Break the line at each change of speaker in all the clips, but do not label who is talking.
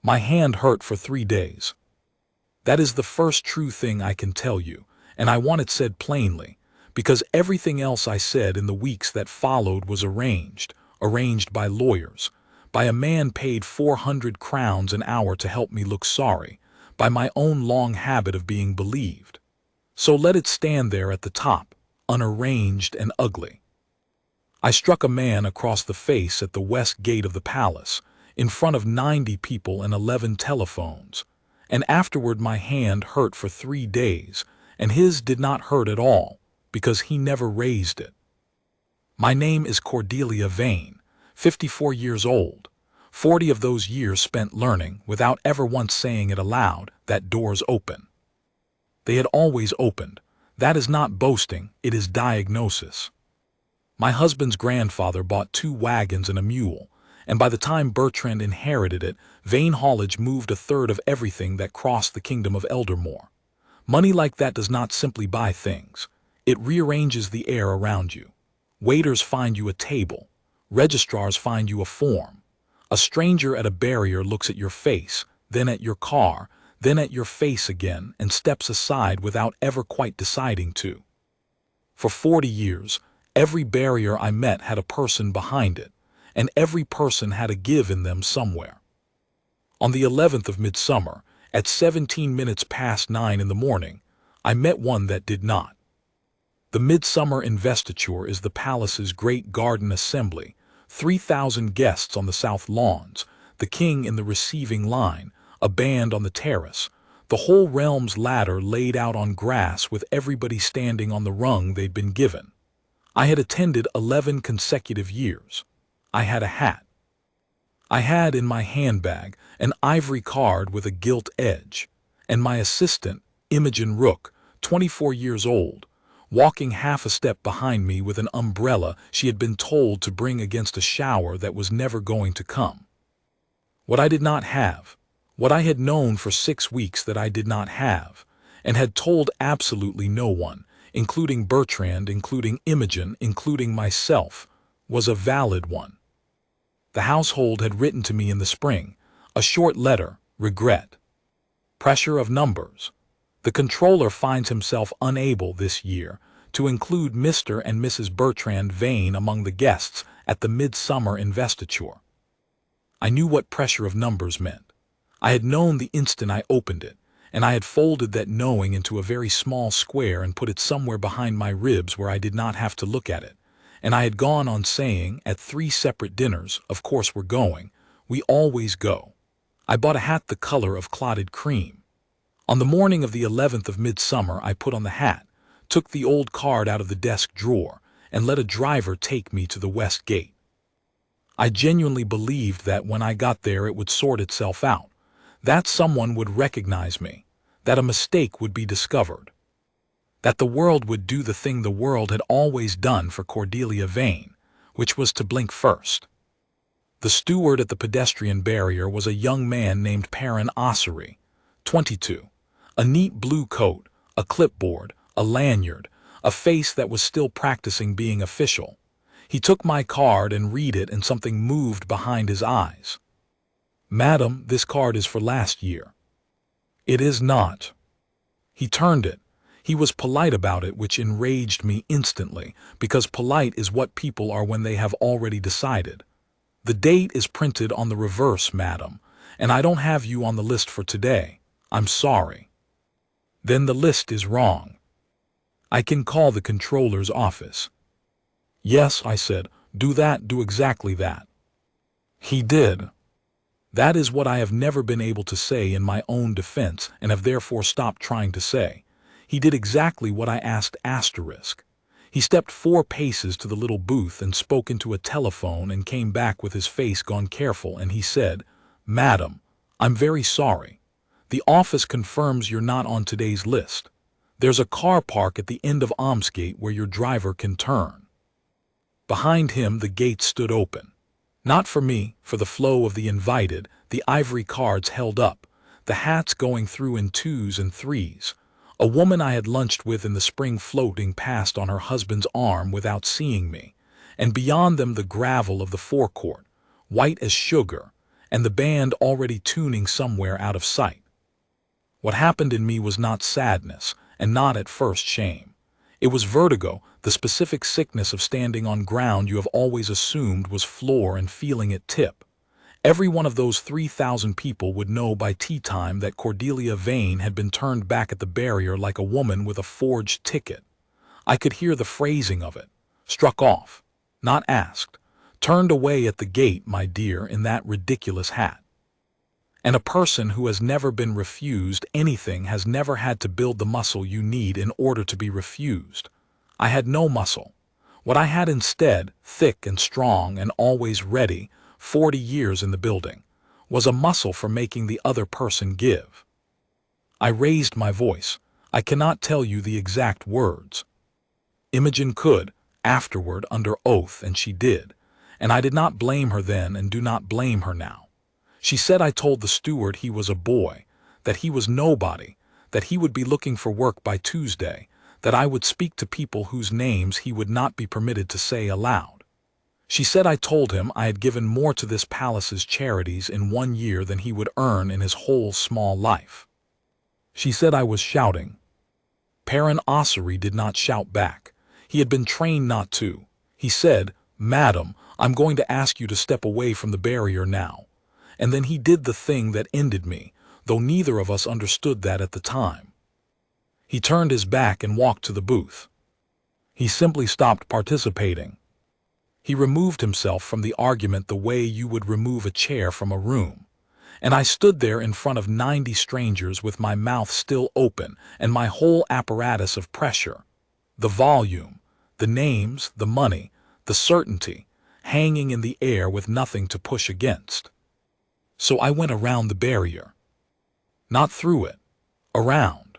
My hand hurt for 3 days. That is the first true thing I can tell you, and I want it said plainly, because everything else I said in the weeks that followed was arranged by lawyers, by a man paid 400 crowns an hour to help me look sorry, by my own long habit of being believed. So let it stand there at the top, unarranged and ugly. I struck a man across the face at the west gate of the palace, in front of 90 people and 11 telephones, and afterward my hand hurt for 3 days, and his did not hurt at all, because he never raised it. My name is Cordelia Vane, 54 years old, 40 of those years spent learning, without ever once saying it aloud, that doors open. They had always opened. That is not boasting, it is diagnosis. My husband's grandfather bought 2 wagons and a mule, and by the time Bertrand inherited it, Vane Haulage moved a third of everything that crossed the kingdom of Eldermore. Money like that does not simply buy things. It rearranges the air around you. Waiters find you a table. Registrars find you a form. A stranger at a barrier looks at your face, then at your car, then at your face again, and steps aside without ever quite deciding to. For 40 years, every barrier I met had a person behind it, and every person had a give in them somewhere. On the 11th of Midsummer, at 17 minutes past 9 in the morning, I met one that did not. The Midsummer Investiture is the palace's great garden assembly, 3,000 guests on the south lawns, the king in the receiving line, a band on the terrace, the whole realm's ladder laid out on grass with everybody standing on the rung they'd been given. I had attended 11 consecutive years. I had a hat. I had in my handbag an ivory card with a gilt edge, and my assistant, Imogen Rook, 24 years old, walking half a step behind me with an umbrella she had been told to bring against a shower that was never going to come. What I did not have, what I had known for 6 weeks that I did not have, and had told absolutely no one, including Bertrand, including Imogen, including myself, was a valid one. The household had written to me in the spring, a short letter, regret. Pressure of numbers. The controller finds himself unable this year to include Mr. and Mrs. Bertrand Vane among the guests at the Midsummer Investiture. I knew what pressure of numbers meant. I had known the instant I opened it, and I had folded that knowing into a very small square and put it somewhere behind my ribs where I did not have to look at it. And I had gone on saying, at 3 separate dinners, of course we're going, we always go. I bought a hat the color of clotted cream. On the morning of the 11th of Midsummer I put on the hat, took the old card out of the desk drawer, and let a driver take me to the west gate. I genuinely believed that when I got there it would sort itself out, that someone would recognize me, that a mistake would be discovered, that the world would do the thing the world had always done for Cordelia Vane, which was to blink first. The steward at the pedestrian barrier was a young man named Perrin Ossery, 22, a neat blue coat, a clipboard, a lanyard, a face that was still practicing being official. He took my card and read it, and something moved behind his eyes. "Madam, this card is for last year." "It is not." He turned it. He was polite about it, which enraged me instantly, because polite is what people are when they have already decided. "The date is printed on the reverse, madam, and I don't have you on the list for today. I'm sorry." "Then the list is wrong." "I can call the controller's office." "Yes," I said, "do that, do exactly that." He did. That is what I have never been able to say in my own defense, and have therefore stopped trying to say. He did exactly what I asked asterisk. He stepped 4 paces to the little booth and spoke into a telephone and came back with his face gone careful, and he said, "Madam, I'm very sorry. The office confirms you're not on today's list. There's a car park at the end of Almsgate where your driver can turn." Behind him the gate stood open. Not for me, for the flow of the invited, the ivory cards held up, the hats going through in 2s and 3s. A woman I had lunched with in the spring floating past on her husband's arm without seeing me, and beyond them the gravel of the forecourt, white as sugar, and the band already tuning somewhere out of sight. What happened in me was not sadness, and not at first shame. It was vertigo, the specific sickness of standing on ground you have always assumed was floor and feeling it tip. Every one of those 3,000 people would know by tea time that Cordelia Vane had been turned back at the barrier like a woman with a forged ticket. I could hear the phrasing of it. Struck off. Not asked. Turned away at the gate, my dear, in that ridiculous hat. And a person who has never been refused anything has never had to build the muscle you need in order to be refused. I had no muscle. What I had instead, thick and strong and always ready, 40 years in the building, was a muscle for making the other person give. I raised my voice. I cannot tell you the exact words. Imogen could, afterward, under oath, and she did. And I did not blame her then and do not blame her now. She said I told the steward he was a boy, that he was nobody, that he would be looking for work by Tuesday, that I would speak to people whose names he would not be permitted to say aloud. She said I told him I had given more to this palace's charities in 1 year than he would earn in his whole small life. She said I was shouting. Baron Ossory did not shout back. He had been trained not to. He said, "Madam, I'm going to ask you to step away from the barrier now." And then he did the thing that ended me, though neither of us understood that at the time. He turned his back and walked to the booth. He simply stopped participating. He removed himself from the argument the way you would remove a chair from a room. And I stood there in front of 90 strangers with my mouth still open and my whole apparatus of pressure, the volume, the names, the money, the certainty, hanging in the air with nothing to push against. So I went around the barrier. Not through it. Around.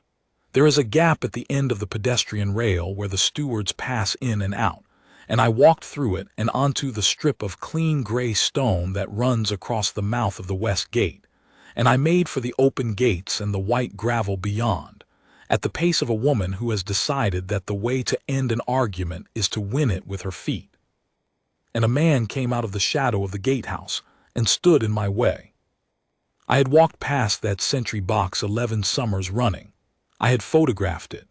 There is a gap at the end of the pedestrian rail where the stewards pass in and out, and I walked through it and onto the strip of clean gray stone that runs across the mouth of the west gate, and I made for the open gates and the white gravel beyond, at the pace of a woman who has decided that the way to end an argument is to win it with her feet. And a man came out of the shadow of the gatehouse and stood in my way. I had walked past that sentry box 11 summers running. I had photographed it.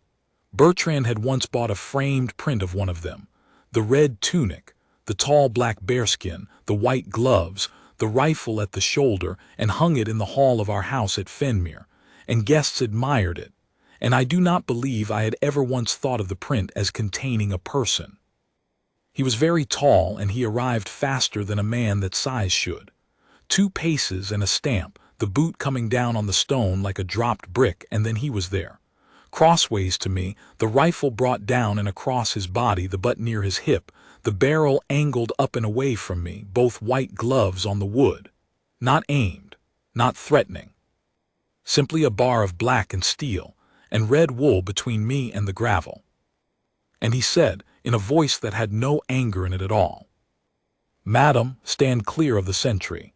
Bertrand had once bought a framed print of one of them. The red tunic, the tall black bearskin, the white gloves, the rifle at the shoulder, and hung it in the hall of our house at Fenmere, and guests admired it, and I do not believe I had ever once thought of the print as containing a person. He was very tall, and he arrived faster than a man that size should. 2 paces and a stamp, the boot coming down on the stone like a dropped brick, and then he was there. Crossways to me, the rifle brought down and across his body, the butt near his hip, the barrel angled up and away from me, both white gloves on the wood. Not aimed, not threatening. Simply a bar of black and steel, and red wool between me and the gravel. And he said, in a voice that had no anger in it at all, "Madam, stand clear of the sentry."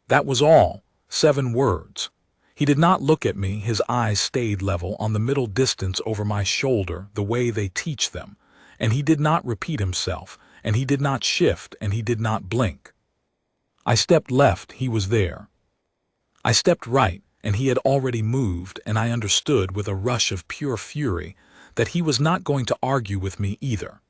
That was all. 7 words. He did not look at me, his eyes stayed level on the middle distance over my shoulder the way they teach them, and he did not repeat himself, and he did not shift, and he did not blink. I stepped left, he was there. I stepped right, and he had already moved, and I understood with a rush of pure fury that he was not going to argue with me either,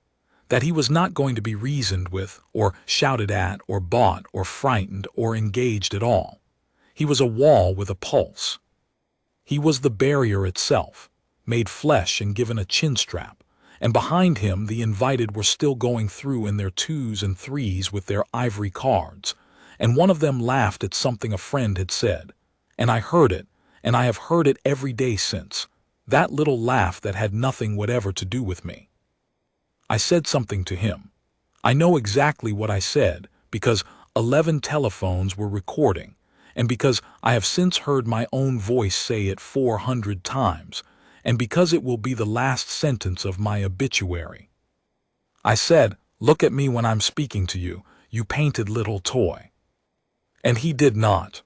that he was not going to be reasoned with, or shouted at, or bought, or frightened, or engaged at all. He was a wall with a pulse. He was the barrier itself, made flesh and given a chin strap, and behind him the invited were still going through in their 2s and 3s with their ivory cards, and one of them laughed at something a friend had said, and I heard it, and I have heard it every day since, that little laugh that had nothing whatever to do with me. I said something to him. I know exactly what I said, because 11 telephones were recording, and because I have since heard my own voice say it 400 times, and because it will be the last sentence of my obituary. I said, "Look at me when I'm speaking to you, you painted little toy." And he did not.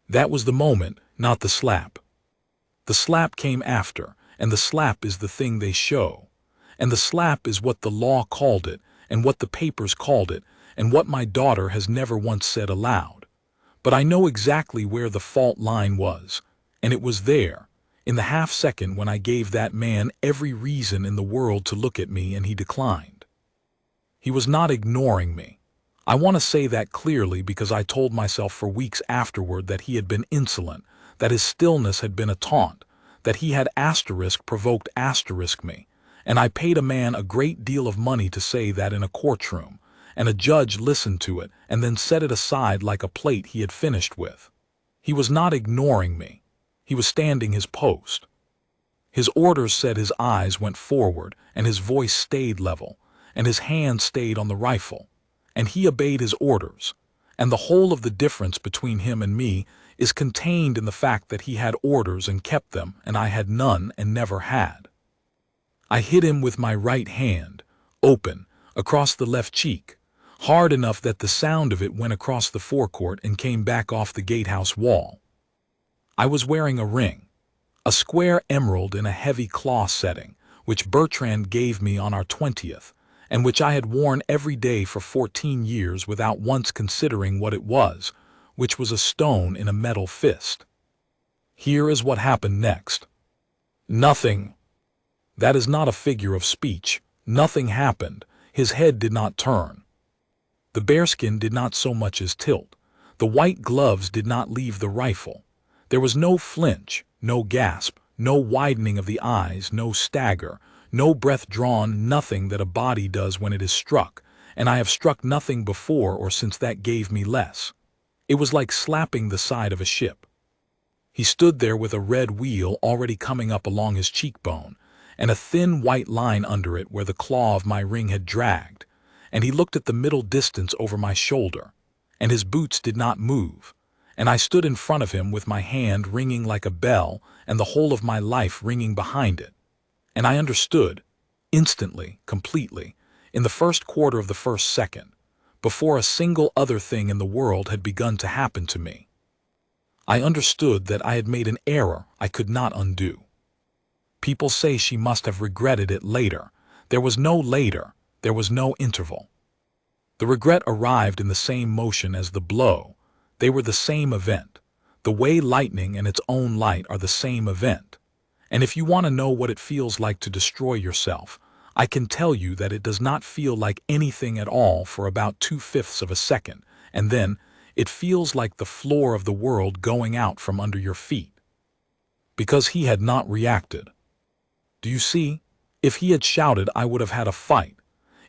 That was the moment, not the slap. The slap came after, and the slap is the thing they show. And the slap is what the law called it, and what the papers called it, and what my daughter has never once said aloud. But I know exactly where the fault line was, and it was there, in the half-second when I gave that man every reason in the world to look at me and he declined. He was not ignoring me. I want to say that clearly because I told myself for weeks afterward that he had been insolent, that his stillness had been a taunt, that he had provoked me, and I paid a man a great deal of money to say that in a courtroom, and a judge listened to it and then set it aside like a plate he had finished with. He was not ignoring me. He was standing his post. His orders said his eyes went forward and his voice stayed level, and his hand stayed on the rifle, and he obeyed his orders, and the whole of the difference between him and me is contained in the fact that he had orders and kept them, and I had none and never had. I hit him with my right hand, open, across the left cheek, hard enough that the sound of it went across the forecourt and came back off the gatehouse wall. I was wearing a ring, a square emerald in a heavy cloth setting, which Bertrand gave me on our 20th, and which I had worn every day for 14 years without once considering what it was, which was a stone in a metal fist. Here is what happened next. Nothing. That is not a figure of speech. Nothing happened. His head did not turn. The bearskin did not so much as tilt. The white gloves did not leave the rifle. There was no flinch, no gasp, no widening of the eyes, no stagger, no breath drawn, nothing that a body does when it is struck, and I have struck nothing before or since that gave me less. It was like slapping the side of a ship. He stood there with a red wheal already coming up along his cheekbone, and a thin white line under it where the claw of my ring had dragged, and he looked at the middle distance over my shoulder, and his boots did not move, and I stood in front of him with my hand ringing like a bell and the whole of my life ringing behind it. And I understood, instantly, completely, in the first quarter of the first second, before a single other thing in the world had begun to happen to me. I understood that I had made an error I could not undo. People say she must have regretted it later. There was no later, there was no interval. The regret arrived in the same motion as the blow. They were the same event. The way lightning and its own light are the same event. And if you want to know what it feels like to destroy yourself, I can tell you that it does not feel like anything at all for about 2/5 of a second, and then it feels like the floor of the world going out from under your feet. Because he had not reacted. Do you see? If he had shouted, I would have had a fight.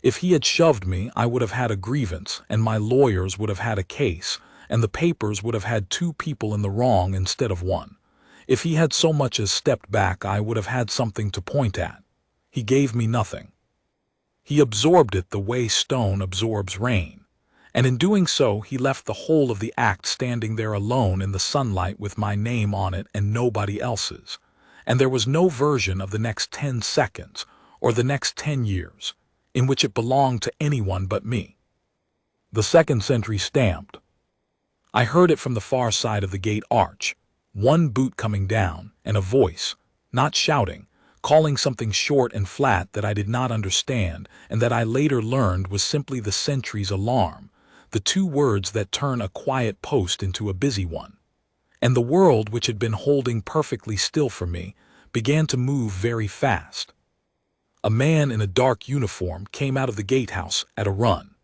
If he had shoved me, I would have had a grievance, and my lawyers would have had a case, and the papers would have had 2 people in the wrong instead of 1. If he had so much as stepped back, I would have had something to point at. He gave me nothing. He absorbed it the way stone absorbs rain, and in doing so he left the whole of the act standing there alone in the sunlight with my name on it and nobody else's, and there was no version of the next 10 seconds or the next 10 years in which it belonged to anyone but me. The second sentry stamped. I heard it from the far side of the gate arch, one boot coming down, and a voice, not shouting, calling something short and flat that I did not understand and that I later learned was simply the sentry's alarm, the 2 words that turn a quiet post into a busy one. And the world, which had been holding perfectly still for me, began to move very fast. A man in a dark uniform came out of the gatehouse at a run.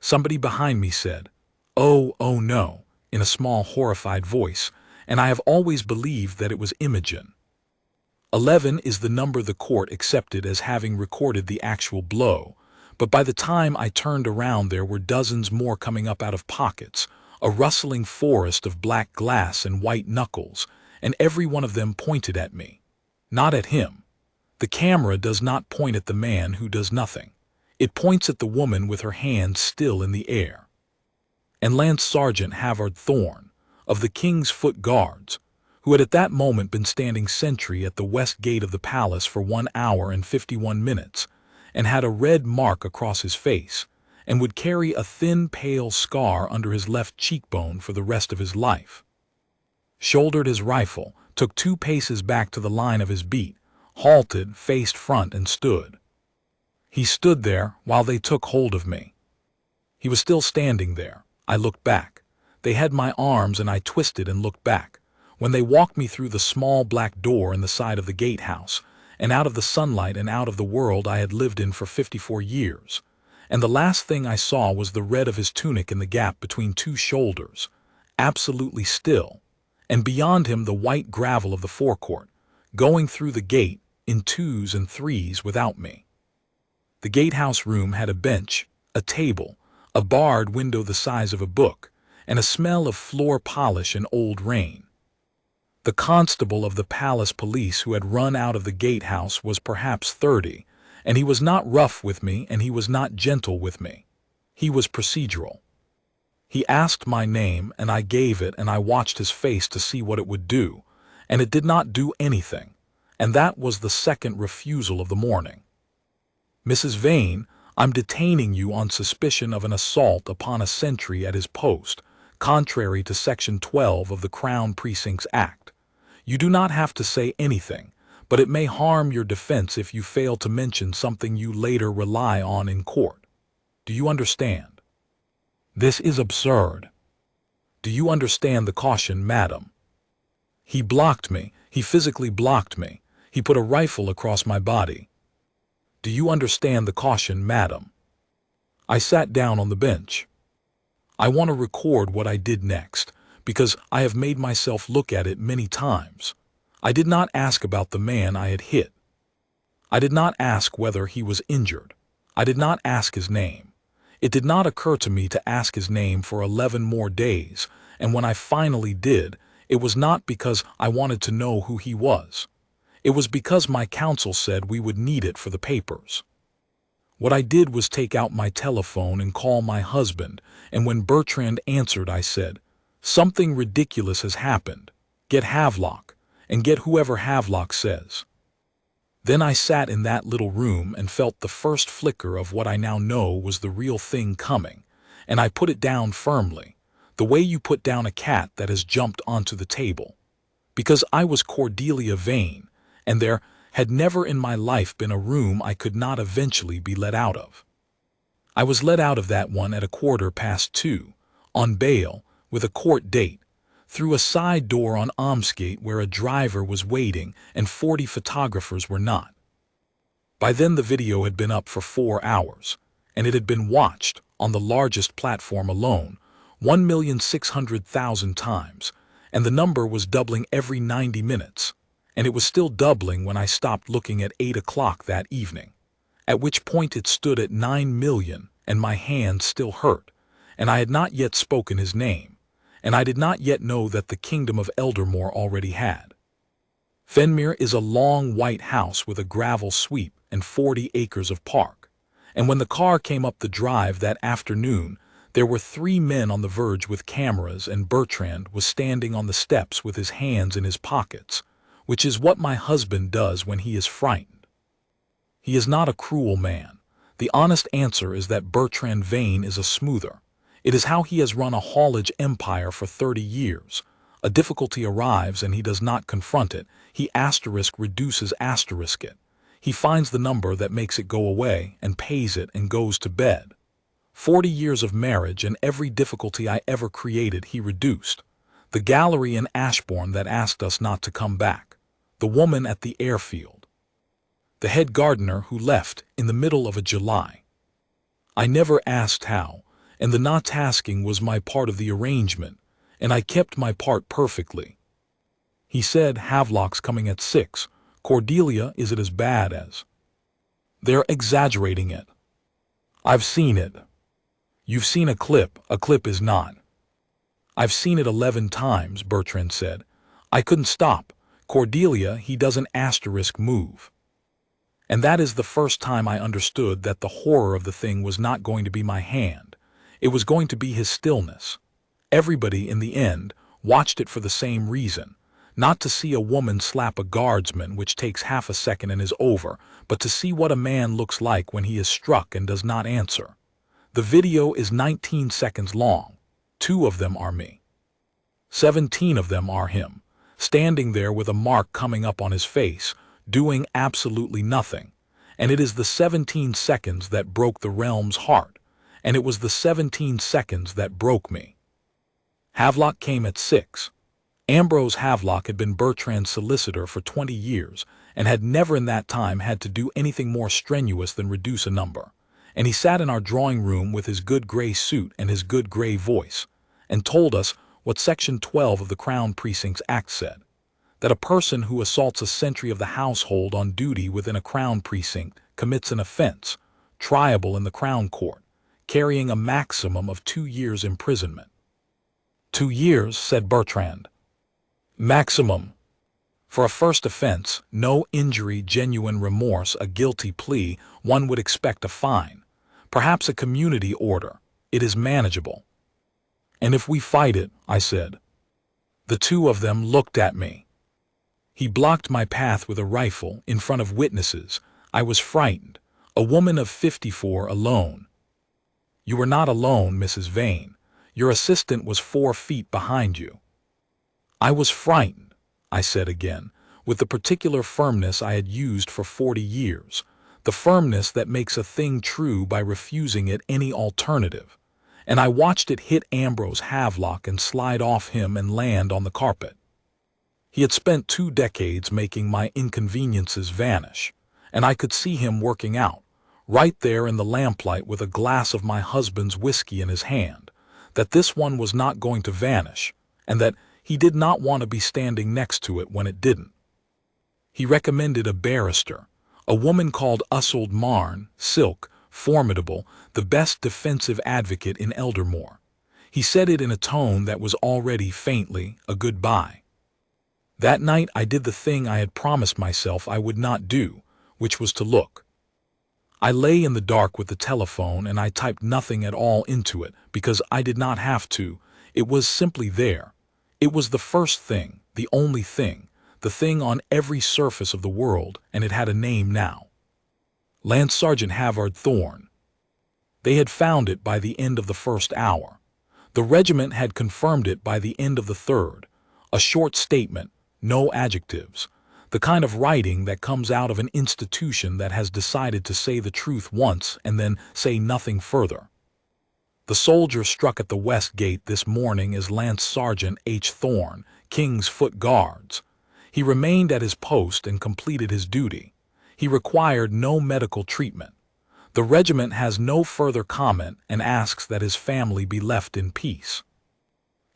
Somebody behind me said, "Oh, oh no," in a small horrified voice, and I have always believed that it was Imogen. 11 is the number the court accepted as having recorded the actual blow, but by the time I turned around there were dozens more coming up out of pockets, a rustling forest of black glass and white knuckles, and every one of them pointed at me. Not at him. The camera does not point at the man who does nothing. It points at the woman with her hands still in the air. And Lance Sergeant Halvard Thorne, of the King's Foot Guards, who had at that moment been standing sentry at the west gate of the palace for 1 hour and 51 minutes, and had a red mark across his face, and would carry a thin pale scar under his left cheekbone for the rest of his life, shouldered his rifle, took 2 paces back to the line of his beat, halted, faced front, and stood. He stood there while they took hold of me. He was still standing there. I looked back. They had my arms and I twisted and looked back. When they walked me through the small black door in the side of the gatehouse, and out of the sunlight and out of the world I had lived in for 54 years. And the last thing I saw was the red of his tunic in the gap between two shoulders, absolutely still, and beyond him the white gravel of the forecourt, going through the gate in 2s and 3s without me. The gatehouse room had a bench, a table, a barred window the size of a book, and a smell of floor polish and old rain. The constable of the palace police who had run out of the gatehouse was perhaps 30, and he was not rough with me and he was not gentle with me. He was procedural. He asked my name and I gave it, and I watched his face to see what it would do, and it did not do anything, and that was the second refusal of the morning. "Mrs. Vane, I'm detaining you on suspicion of an assault upon a sentry at his post, contrary to Section 12 of the Crown Precincts Act. You do not have to say anything, but it may harm your defense if you fail to mention something you later rely on in court. Do you understand? This is absurd. Do you understand the caution, madam?" He blocked me. He physically blocked me. He put a rifle across my body. "Do you understand the caution, madam?" I sat down on the bench. I want to record what I did next, because I have made myself look at it many times. I did not ask about the man I had hit. I did not ask whether he was injured. I did not ask his name. It did not occur to me to ask his name for 11 more days, and when I finally did, it was not because I wanted to know who he was. It was because my counsel said we would need it for the papers. What I did was take out my telephone and call my husband, and when Bertrand answered, I said, "Something ridiculous has happened. Get Havelock, and get whoever Havelock says." Then I sat in that little room and felt the first flicker of what I now know was the real thing coming, and I put it down firmly, the way you put down a cat that has jumped onto the table. Because I was Cordelia Vane, and there had never in my life been a room I could not eventually be let out of. I was let out of that one at 2:15, on bail, with a court date, through a side door on Almsgate where a driver was waiting and 40 photographers were not. By then the video had been up for 4 hours, and it had been watched, on the largest platform alone, 1,600,000 times, and the number was doubling every 90 minutes, and it was still doubling when I stopped looking at 8 o'clock that evening, at which point it stood at 9 million, and my hand still hurt, and I had not yet spoken his name, and I did not yet know that the kingdom of Eldermore already had. Fenmere is a long white house with a gravel sweep and 40 acres of park, and when the car came up the drive that afternoon, there were 3 men on the verge with cameras, and Bertrand was standing on the steps with his hands in his pockets, which is what my husband does when he is frightened. He is not a cruel man. The honest answer is that Bertrand Vane is a smoother. It is how he has run a haulage empire for 30 years. A difficulty arrives and he does not confront it. He reduces it. He finds the number that makes it go away and pays it and goes to bed. 40 years of marriage and every difficulty I ever created he reduced. The gallery in Ashbourne that asked us not to come back. The woman at the airfield. The head gardener who left in the middle of a July. I never asked how, and the not asking was my part of the arrangement, and I kept my part perfectly. He said, "Havelock's coming at 6. Cordelia, is it as bad as?" "They're exaggerating it." "I've seen it." "You've seen a clip is not." "I've seen it 11 times, Bertrand said. "I couldn't stop. Cordelia, he doesn't move." And that is the first time I understood that the horror of the thing was not going to be my hand. It was going to be his stillness. Everybody, in the end, watched it for the same reason. Not to see a woman slap a guardsman, which takes half a second and is over, but to see what a man looks like when he is struck and does not answer. The video is 19 seconds long. 2 of them are me. 17 of them are him, standing there with a mark coming up on his face, doing absolutely nothing. And it is the 17 seconds that broke the realm's heart, and it was the 17 seconds that broke me. Havelock came at 6. Ambrose Havelock had been Bertrand's solicitor for 20 years and had never in that time had to do anything more strenuous than reduce a number. And he sat in our drawing room with his good gray suit and his good gray voice, and told us what Section 12 of the Crown Precincts Act said, that a person who assaults a sentry of the household on duty within a Crown precinct commits an offense, triable in the Crown Court, carrying a maximum of 2 years' imprisonment. 2 years, said Bertrand. Maximum. For a first offense, no injury, genuine remorse, a guilty plea, one would expect a fine. Perhaps a community order. It is manageable. And if we fight it, I said. The two of them looked at me. He blocked my path with a rifle in front of witnesses. I was frightened. A woman of 54 alone. You were not alone, Mrs. Vane. Your assistant was 4 feet behind you. I was frightened, I said again, with the particular firmness I had used for 40 years, the firmness that makes a thing true by refusing it any alternative, and I watched it hit Ambrose Havelock and slide off him and land on the carpet. He had spent 2 decades making my inconveniences vanish, and I could see him working out, right there in the lamplight with a glass of my husband's whiskey in his hand, that this one was not going to vanish, and that he did not want to be standing next to it when it didn't. He recommended a barrister, a woman called Ussold Marne, silk, formidable, the best defensive advocate in Eldermore. He said it in a tone that was already faintly a goodbye. That night I did the thing I had promised myself I would not do, which was to look. I lay in the dark with the telephone and I typed nothing at all into it because I did not have to. It was simply there. It was the first thing, the only thing, the thing on every surface of the world, and it had a name now. Lance Sergeant Halvard Thorne. They had found it by the end of the first hour. The regiment had confirmed it by the end of the third. A short statement, no adjectives, the kind of writing that comes out of an institution that has decided to say the truth once and then say nothing further. The soldier struck at the west gate this morning as Lance Sergeant H. Thorne, King's Foot Guards. He remained at his post and completed his duty. He required no medical treatment. The regiment has no further comment and asks that his family be left in peace.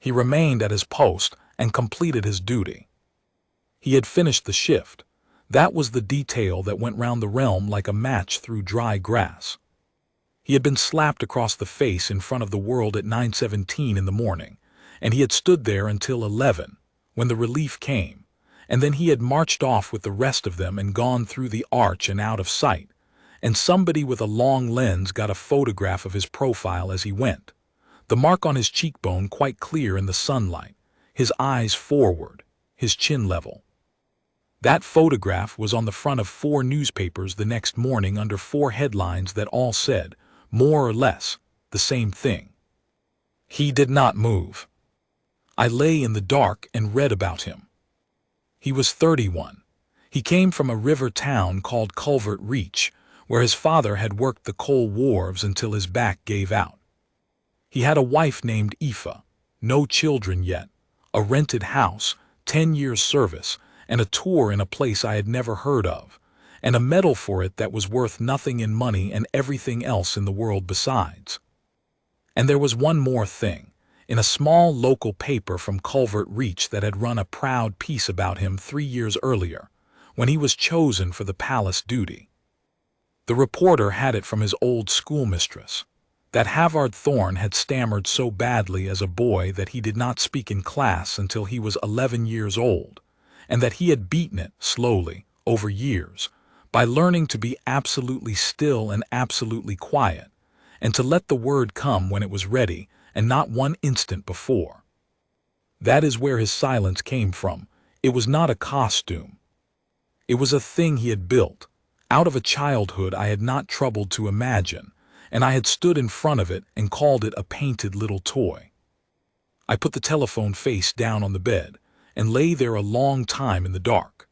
He remained at his post and completed his duty. He had finished the shift. That was the detail that went round the realm like a match through dry grass. He had been slapped across the face in front of the world at 9:17 in the morning, and he had stood there until 11, when the relief came, and then he had marched off with the rest of them and gone through the arch and out of sight, and somebody with a long lens got a photograph of his profile as he went, the mark on his cheekbone quite clear in the sunlight, his eyes forward, his chin level. That photograph was on the front of 4 newspapers the next morning under 4 headlines that all said, more or less, the same thing. He did not move. I lay in the dark and read about him. He was 31. He came from a river town called Culvert Reach, where his father had worked the coal wharves until his back gave out. He had a wife named Aoife, no children yet, a rented house, 10 years' service, and a tour in a place I had never heard of, and a medal for it that was worth nothing in money and everything else in the world besides. And there was one more thing, in a small local paper from Culvert Reach that had run a proud piece about him 3 years earlier, when he was chosen for the palace duty. The reporter had it from his old schoolmistress, that Halvard Thorne had stammered so badly as a boy that he did not speak in class until he was 11 years old, and that he had beaten it slowly, over years, by learning to be absolutely still and absolutely quiet, and to let the word come when it was ready and not 1 instant before. That is where his silence came from. It was not a costume. It was a thing he had built, out of a childhood I had not troubled to imagine, and I had stood in front of it and called it a painted little toy. I put the telephone face down on the bed and lay there a long time in the dark.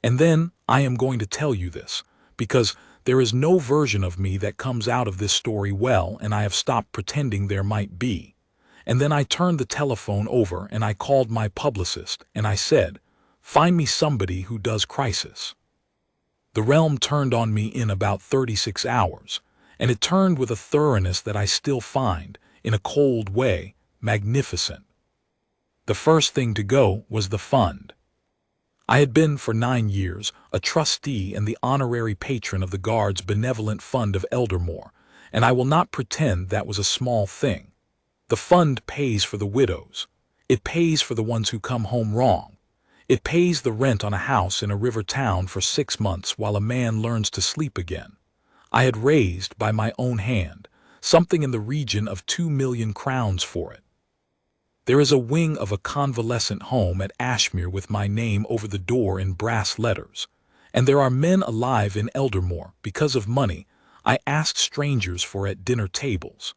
And then I am going to tell you this, because there is no version of me that comes out of this story well, and I have stopped pretending there might be. and then I turned the telephone over and I called my publicist and I said, "Find me somebody who does crisis." The realm turned on me in about 36 hours, and it turned with a thoroughness that I still find, in a cold way, magnificent. The first thing to go was the fund. I had been for 9 years a trustee and the honorary patron of the Guards' Benevolent Fund of Eldermore, and I will not pretend that was a small thing. The fund pays for the widows. It pays for the ones who come home wrong. It pays the rent on a house in a river town for 6 months while a man learns to sleep again. I had raised, by my own hand, something in the region of 2,000,000 crowns for it. There is a wing of a convalescent home at Ashmere with my name over the door in brass letters, and there are men alive in Eldermore because of money I asked strangers for at dinner tables.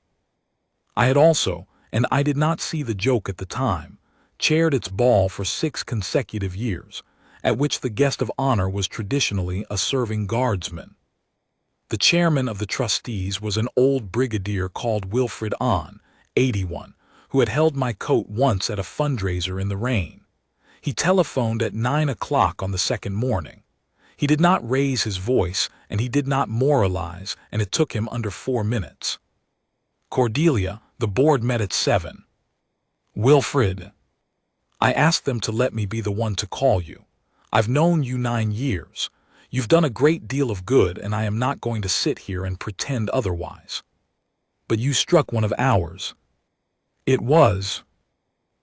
I had also, and I did not see the joke at the time, chaired its ball for 6 consecutive years, at which the guest of honor was traditionally a serving guardsman. The chairman of the trustees was an old brigadier called Wilfrid On, 81, who had held my coat once at a fundraiser in the rain. He telephoned at 9 o'clock on the second morning. He did not raise his voice, and he did not moralize, and it took him under 4 minutes. "Cordelia, the board met at 7. Wilfrid, I asked them to let me be the one to call you. I've known you 9 years. You've done a great deal of good, and I am not going to sit here and pretend otherwise. But you struck one of ours." "It was."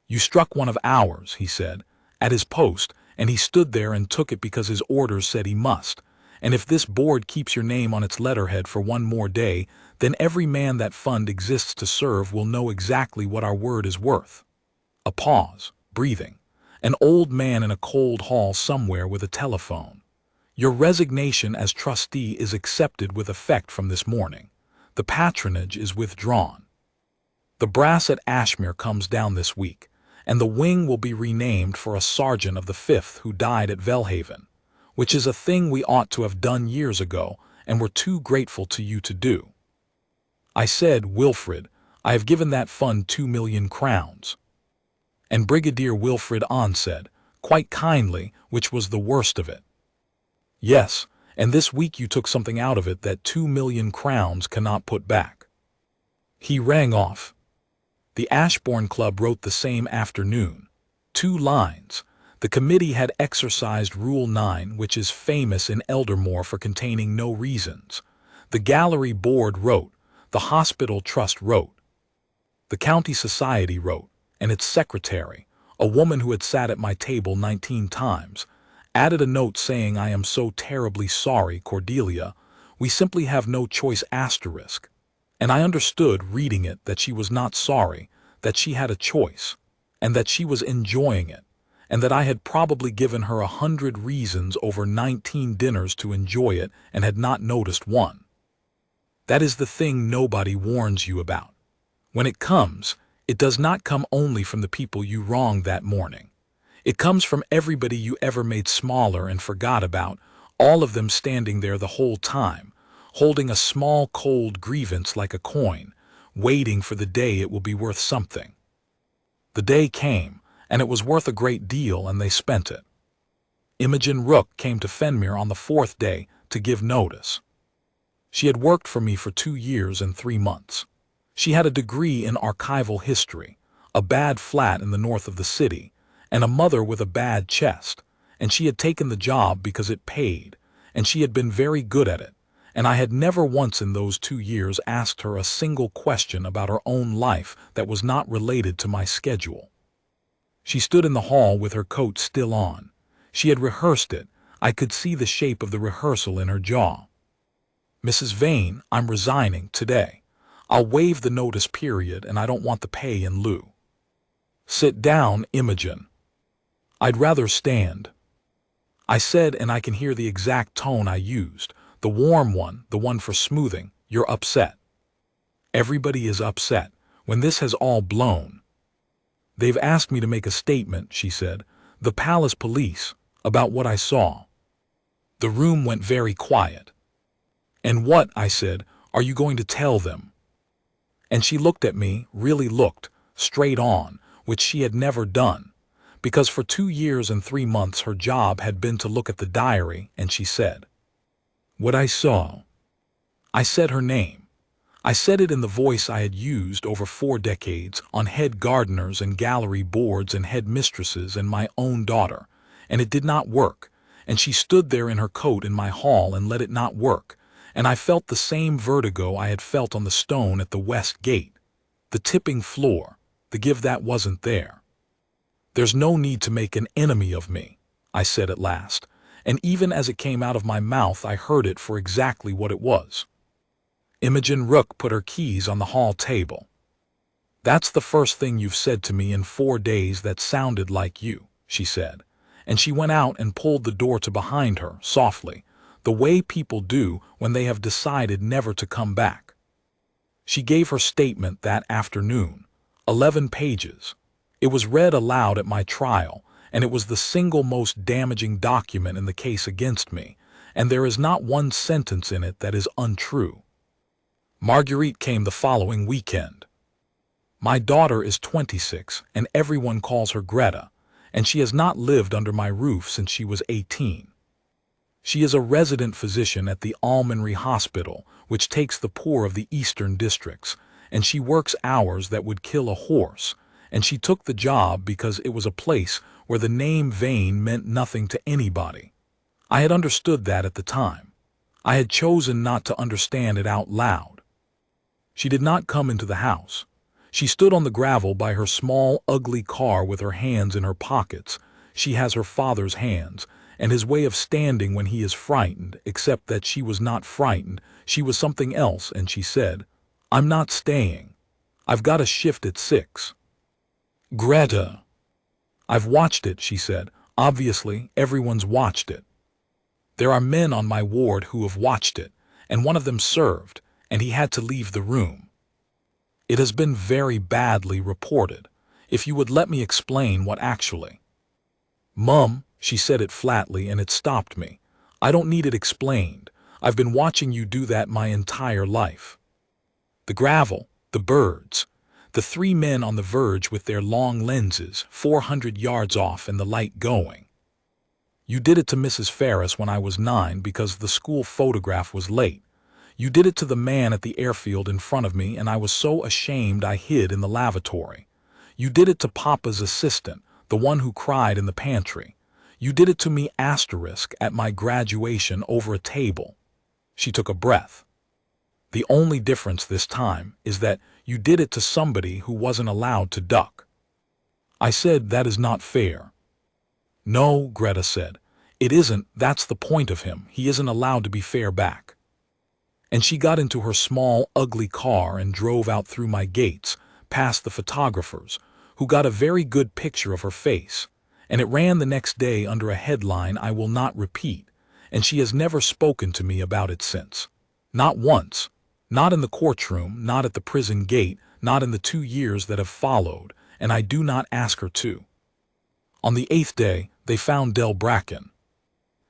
"You struck one of ours," he said, "at his post, and he stood there and took it because his orders said he must. And if this board keeps your name on its letterhead for 1 more day, then every man that fund exists to serve will know exactly what our word is worth." A pause, breathing. An old man in a cold hall somewhere with a telephone. "Your resignation as trustee is accepted with effect from this morning. The patronage is withdrawn. The brass at Ashmere comes down this week, and the wing will be renamed for a sergeant of the 5th who died at Velhaven, which is a thing we ought to have done years ago and were too grateful to you to do." I said, "Wilfrid, I have given that fund 2,000,000 crowns. And Brigadier Wilfrid On said, quite kindly, which was the worst of it, "Yes, and this week you took something out of it that 2,000,000 crowns cannot put back." He rang off. The Ashbourne Club wrote the same afternoon. 2 lines. The committee had exercised Rule 9, which is famous in Eldermore for containing no reasons. The Gallery Board wrote. The Hospital Trust wrote. The County Society wrote, and its secretary, a woman who had sat at my table 19 times, added a note saying, "I am so terribly sorry, Cordelia. We simply have no choice asterisk." And I understood, reading it, that she was not sorry, that she had a choice, and that she was enjoying it, and that I had probably given her 100 reasons over 19 dinners to enjoy it and had not noticed one. That is the thing nobody warns you about. When it comes, it does not come only from the people you wronged that morning. It comes from everybody you ever made smaller and forgot about, all of them standing there the whole time, holding a small cold grievance like a coin, waiting for the day it will be worth something. The day came, and it was worth a great deal, and they spent it. Imogen Rook came to Fenmere on the 4th day to give notice. She had worked for me for 2 years and 3 months. She had a degree in archival history, a bad flat in the north of the city, and a mother with a bad chest, and she had taken the job because it paid, and she had been very good at it, and I had never once in those 2 years asked her a single question about her own life that was not related to my schedule. She stood in the hall with her coat still on. She had rehearsed it. I could see the shape of the rehearsal in her jaw. "Mrs. Vane, I'm resigning today. I'll waive the notice period, and I don't want the pay in lieu." "Sit down, Imogen." "I'd rather stand," I said, and I can hear the exact tone I used, the warm one, the one for smoothing. "You're upset. Everybody is upset when this has all blown. They've asked me to make a statement," she said, "the palace police, about what I saw." The room went very quiet. "And what," I said, "are you going to tell them?" And she looked at me, really looked, straight on, which she had never done, because for 2 years and 3 months her job had been to look at the diary, and she said, "What I saw." I said her name. I said it in the voice I had used over 4 decades on head gardeners and gallery boards and head mistresses and my own daughter, and it did not work, and she stood there in her coat in my hall and let it not work, and I felt the same vertigo I had felt on the stone at the west gate, the tipping floor, the give that wasn't there. "There's no need to make an enemy of me," I said at last, and even as it came out of my mouth I heard it for exactly what it was. Imogen Rook put her keys on the hall table. "That's the first thing you've said to me in 4 days that sounded like you," she said, and she went out and pulled the door to behind her, softly, the way people do when they have decided never to come back. She gave her statement that afternoon, 11 pages. It was read aloud at my trial, and it was the single most damaging document in the case against me, and there is not one sentence in it that is untrue. Marguerite came the following weekend. "My daughter is 26, and everyone calls her Greta, and she has not lived under my roof since she was 18. She is a resident physician at the Almonry Hospital, which takes the poor of the eastern districts, and she works hours that would kill a horse, and she took the job because it was a place where the name Vane meant nothing to anybody. I had understood that at the time. I had chosen not to understand it out loud. She did not come into the house. She stood on the gravel by her small, ugly car with her hands in her pockets. She has her father's hands, and his way of standing when he is frightened, except that she was not frightened, she was something else, and she said, 'I'm not staying. I've got a shift at 6. "Greta." "I've watched it," she said. "Obviously, everyone's watched it. There are men on my ward who have watched it, and one of them served, and he had to leave the room. It has been very badly reported. If you would let me explain what actually—" "Mum," she said it flatly, and it stopped me. "I don't need it explained. I've been watching you do that my entire life. The gravel, the birds, the 3 men on the verge with their long lenses, 400 yards off and the light going. You did it to Mrs. Ferris when I was 9 because the school photograph was late. You did it to the man at the airfield in front of me, and I was so ashamed I hid in the lavatory. You did it to Papa's assistant, the one who cried in the pantry. You did it to me at my graduation over a table." She took a breath. "The only difference this time is that you did it to somebody who wasn't allowed to duck." I said, "That is not fair." "No," Greta said, "it isn't. That's the point of him. He isn't allowed to be fair back." And she got into her small, ugly car and drove out through my gates, past the photographers, who got a very good picture of her face, and it ran the next day under a headline I will not repeat, and she has never spoken to me about it since. Not once. Not in the courtroom, not at the prison gate, not in the 2 years that have followed, and I do not ask her to. On the 8th day, they found Del Bracken.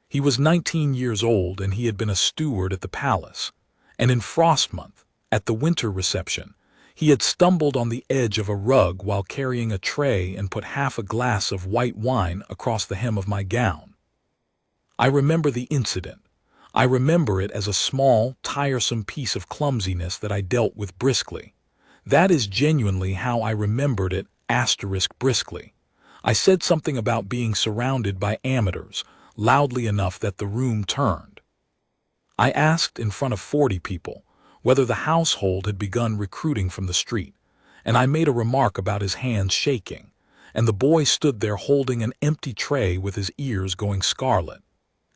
He was 19 years old, and he had been a steward at the palace. And in Frost Month, at the winter reception, he had stumbled on the edge of a rug while carrying a tray and put half a glass of white wine across the hem of my gown. I remember the incident. I remember it as a small, tiresome piece of clumsiness that I dealt with briskly. That is genuinely how I remembered it, briskly. I said something about being surrounded by amateurs, loudly enough that the room turned. I asked in front of 40 people whether the household had begun recruiting from the street, and I made a remark about his hands shaking, and the boy stood there holding an empty tray with his ears going scarlet.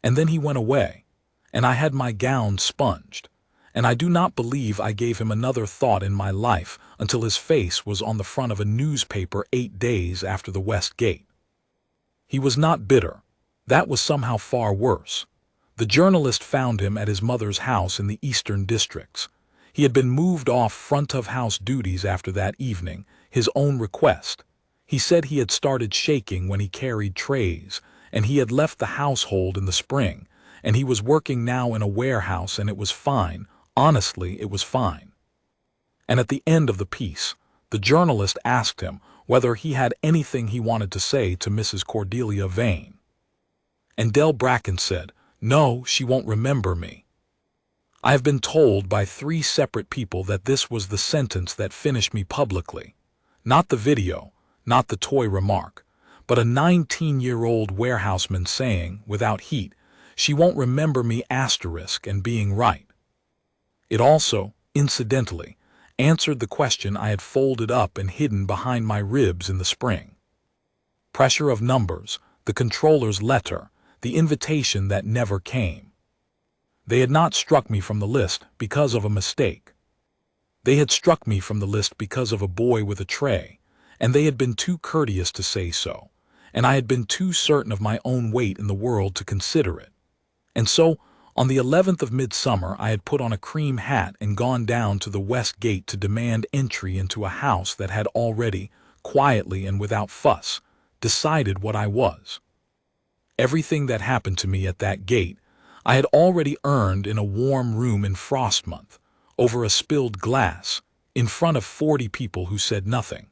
And then he went away, and I had my gown sponged, and I do not believe I gave him another thought in my life until his face was on the front of a newspaper 8 days after the West Gate. He was not bitter. That was somehow far worse. The journalist found him at his mother's house in the eastern districts. He had been moved off front-of-house duties after that evening, his own request. He said he had started shaking when he carried trays, and he had left the household in the spring, and he was working now in a warehouse, and it was fine. Honestly, it was fine. And at the end of the piece, The journalist asked him whether he had anything he wanted to say to Mrs. Cordelia Vane. And Del Bracken said, "No, she won't remember me." I have been told by 3 separate people that this was the sentence that finished me publicly. Not the video, not the toy remark, but a 19-year-old warehouseman saying, without heat, "She won't remember me," and being right. It also, incidentally, answered the question I had folded up and hidden behind my ribs in the spring. Pressure of numbers, the controller's letter, the invitation that never came. They had not struck me from the list because of a mistake. They had struck me from the list because of a boy with a tray, and they had been too courteous to say so, and I had been too certain of my own weight in the world to consider it. And so, on the 11th of midsummer, I had put on a cream hat and gone down to the west gate to demand entry into a house that had already, quietly and without fuss, decided what I was. Everything that happened to me at that gate I had already earned in a warm room in frost month, over a spilled glass, in front of 40 people who said nothing.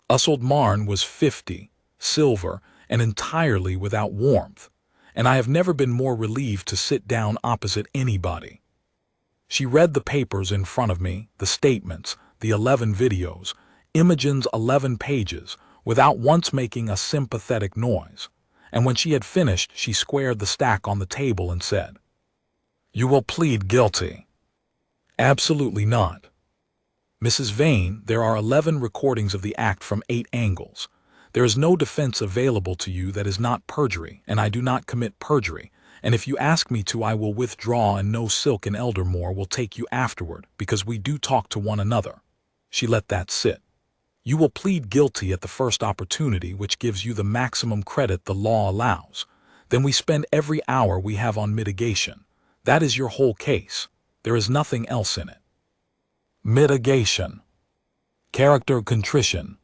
Old Marn was 50, silver, and entirely without warmth, and I have never been more relieved to sit down opposite anybody. She read the papers in front of me, the statements, the 11 videos, Imogen's 11 pages, without once making a sympathetic noise. And when she had finished, she squared the stack on the table and said, "You will plead guilty." "Absolutely not. Mrs. Vane, there are 11 recordings of the act from 8 angles. There is no defense available to you that is not perjury, and I do not commit perjury, and if you ask me to, I will withdraw, and no Silk and Eldermore will take you afterward, because we do talk to one another." She let that sit. "You will plead guilty at the first opportunity, which gives you the maximum credit the law allows. Then we spend every hour we have on mitigation. That is your whole case. There is nothing else in it. Mitigation. Character contrition.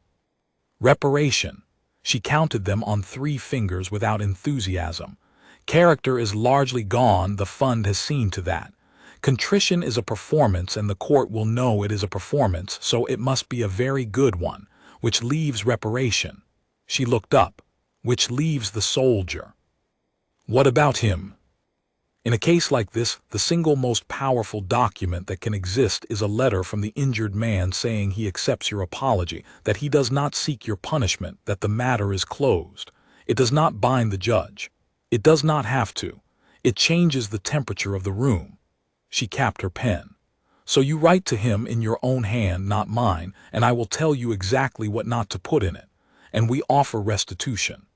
Reparation." She counted them on 3 fingers without enthusiasm. "Character is largely gone, the fund has seen to that. Contrition is a performance, and the court will know it is a performance, so it must be a very good one, which leaves reparation." She looked up. "Which leaves the soldier." "What about him?" "In a case like this, the single most powerful document that can exist is a letter from the injured man saying he accepts your apology, that he does not seek your punishment, that the matter is closed. It does not bind the judge. It does not have to. It changes the temperature of the room." She capped her pen. "So you write to him in your own hand, not mine, and I will tell you exactly what not to put in it, and we offer restitution."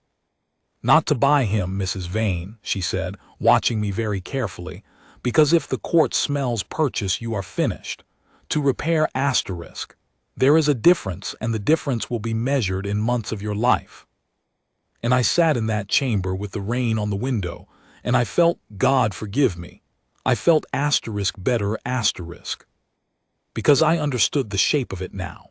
"Not to buy him, Mrs. Vane," she said, watching me very carefully, "because if the court smells purchase you are finished. To repair *. There is a difference, and the difference will be measured in months of your life." And I sat in that chamber with the rain on the window, and I felt, God forgive me, I felt * better *, because I understood the shape of it now.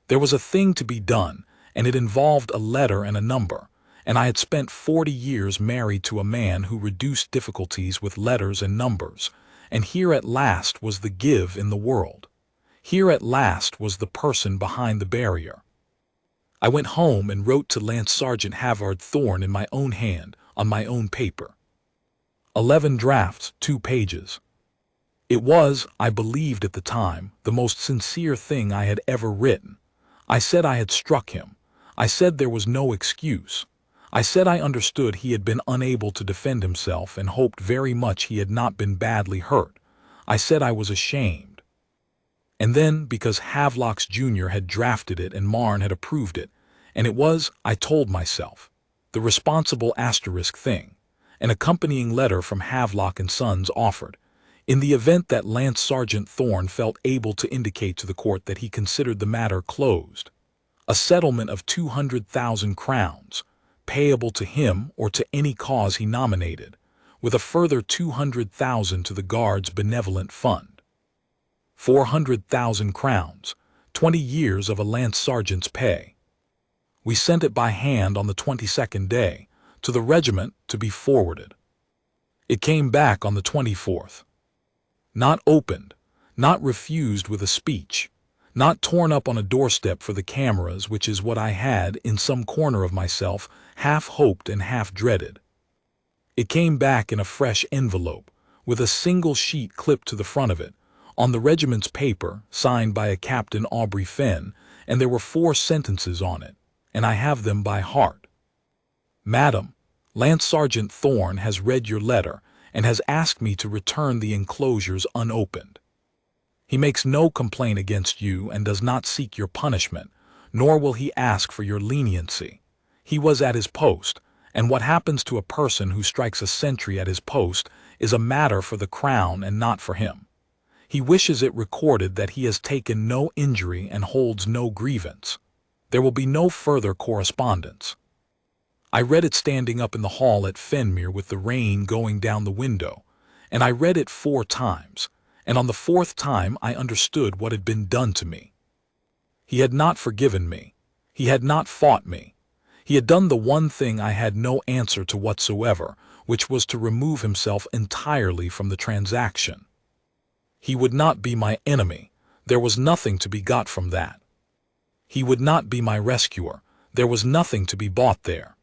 There was a thing to be done, and it involved a letter and a number, and I had spent 40 years married to a man who reduced difficulties with letters and numbers, and here at last was the give in the world. Here at last was the person behind the barrier. I went home and wrote to Lance Sergeant Halvard Thorne in my own hand, on my own paper. 11 drafts, 2 pages. It was, I believed at the time, the most sincere thing I had ever written. I said I had struck him. I said there was no excuse. I said I understood he had been unable to defend himself and hoped very much he had not been badly hurt. I said I was ashamed. And then, because Havelocks Jr. had drafted it and Marn had approved it, and it was, I told myself, the responsible * thing, an accompanying letter from Havelock and Sons offered, in the event that Lance Sergeant Thorne felt able to indicate to the court that he considered the matter closed. A settlement of 200,000 crowns, payable to him or to any cause he nominated, with a further 200,000 to the Guards' Benevolent Fund. 400,000 crowns, 20 years of a Lance Sergeant's pay. We sent it by hand on the 22nd day, to the regiment to be forwarded. It came back on the 24th. Not opened, not refused with a speech, not torn up on a doorstep for the cameras, which is what I had, in some corner of myself, half hoped and half dreaded. It came back in a fresh envelope, with a single sheet clipped to the front of it, on the regiment's paper, signed by a Captain Aubrey Fenn, and there were 4 sentences on it, and I have them by heart. Madam, Lance Sergeant Thorne has read your letter and has asked me to return the enclosures unopened. He makes no complaint against you and does not seek your punishment, nor will he ask for your leniency. He was at his post, and what happens to a person who strikes a sentry at his post is a matter for the Crown and not for him. He wishes it recorded that he has taken no injury and holds no grievance. There will be no further correspondence. I read it standing up in the hall at Fenmere with the rain going down the window, and I read it 4 times, and on the 4th time I understood what had been done to me. He had not forgiven me. He had not fought me. He had done the one thing I had no answer to whatsoever, which was to remove himself entirely from the transaction. He would not be my enemy. There was nothing to be got from that. He would not be my rescuer. There was nothing to be bought there.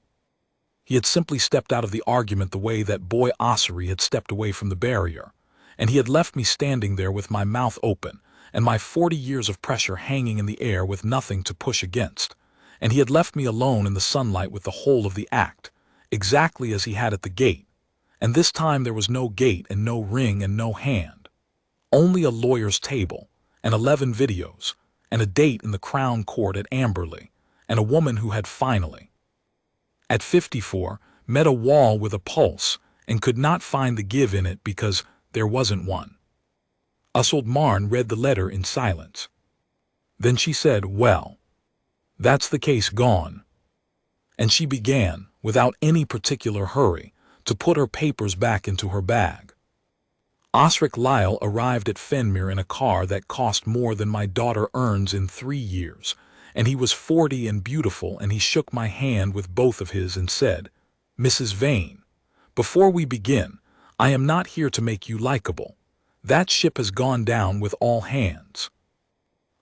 He had simply stepped out of the argument the way that boy Ossory had stepped away from the barrier, and he had left me standing there with my mouth open and my 40 years of pressure hanging in the air with nothing to push against, and he had left me alone in the sunlight with the whole of the act, exactly as he had at the gate, and this time there was no gate and no ring and no hand, only a lawyer's table and 11 videos and a date in the Crown Court at Amberley, and a woman who had finally, at 54, met a wall with a pulse and could not find the give in it because there wasn't one. Ussold Marne read the letter in silence. Then she said, "Well, that's the case gone." And she began, without any particular hurry, to put her papers back into her bag. Osric Lyle arrived at Fenmere in a car that cost more than my daughter earns in 3 years, and he was 40 and beautiful, and he shook my hand with both of his and said, "Mrs. Vane, before we begin, I am not here to make you likable. That ship has gone down with all hands."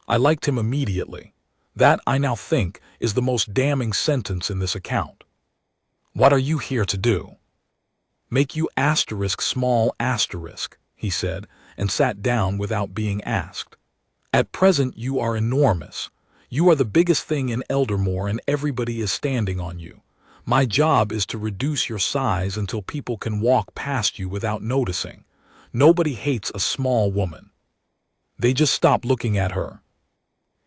I liked him immediately. That, I now think, is the most damning sentence in this account. "What are you here to do?" "Make you small asterisk," he said, and sat down without being asked. "At present you are enormous. You are the biggest thing in Eldermore and everybody is standing on you. My job is to reduce your size until people can walk past you without noticing. Nobody hates a small woman. They just stop looking at her."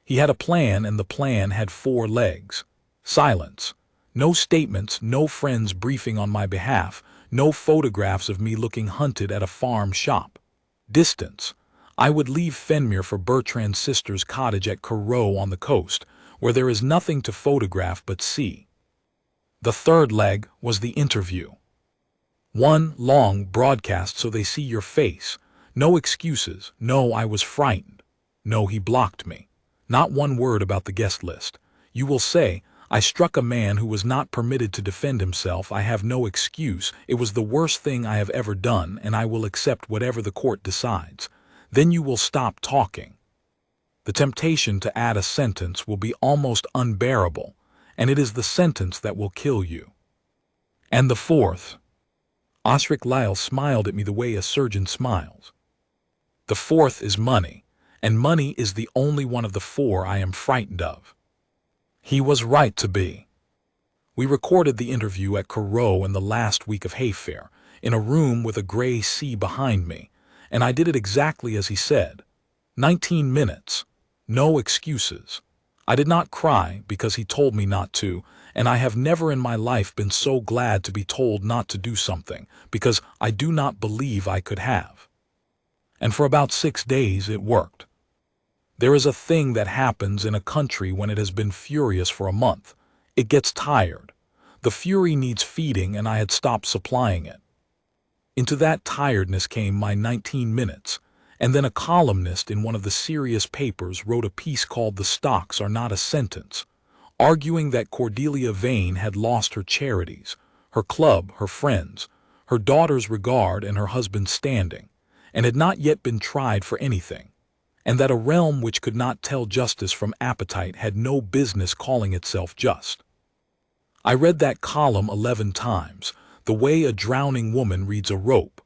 He had a plan, and the plan had 4 legs. Silence. No statements, no friends briefing on my behalf, no photographs of me looking hunted at a farm shop. Distance. I would leave Fenmere for Bertrand's sister's cottage at Corot on the coast, where there is nothing to photograph but sea. The 3rd leg was the interview. 1 long broadcast so they see your face. No excuses. No, I was frightened. No, he blocked me. Not one word about the guest list. You will say, I struck a man who was not permitted to defend himself. I have no excuse. It was the worst thing I have ever done, and I will accept whatever the court decides. Then you will stop talking. The temptation to add a sentence will be almost unbearable, and it is the sentence that will kill you. And the 4th. Osric Lyle smiled at me the way a surgeon smiles. The 4th is money, and money is the only one of the 4 I am frightened of. He was right to be. We recorded the interview at Corot in the last week of Hayfair, in a room with a gray sea behind me, and I did it exactly as he said. 19 minutes. No excuses. I did not cry because he told me not to, and I have never in my life been so glad to be told not to do something, because I do not believe I could have. And for about 6 days it worked. There is a thing that happens in a country when it has been furious for a month. It gets tired. The fury needs feeding, and I had stopped supplying it. Into that tiredness came my 19 minutes, and then a columnist in one of the serious papers wrote a piece called "The Stocks Are Not a Sentence," arguing that Cordelia Vane had lost her charities, her club, her friends, her daughter's regard, and her husband's standing, and had not yet been tried for anything. and that a realm which could not tell justice from appetite had no business calling itself just. I read that column 11 times, the way a drowning woman reads a rope.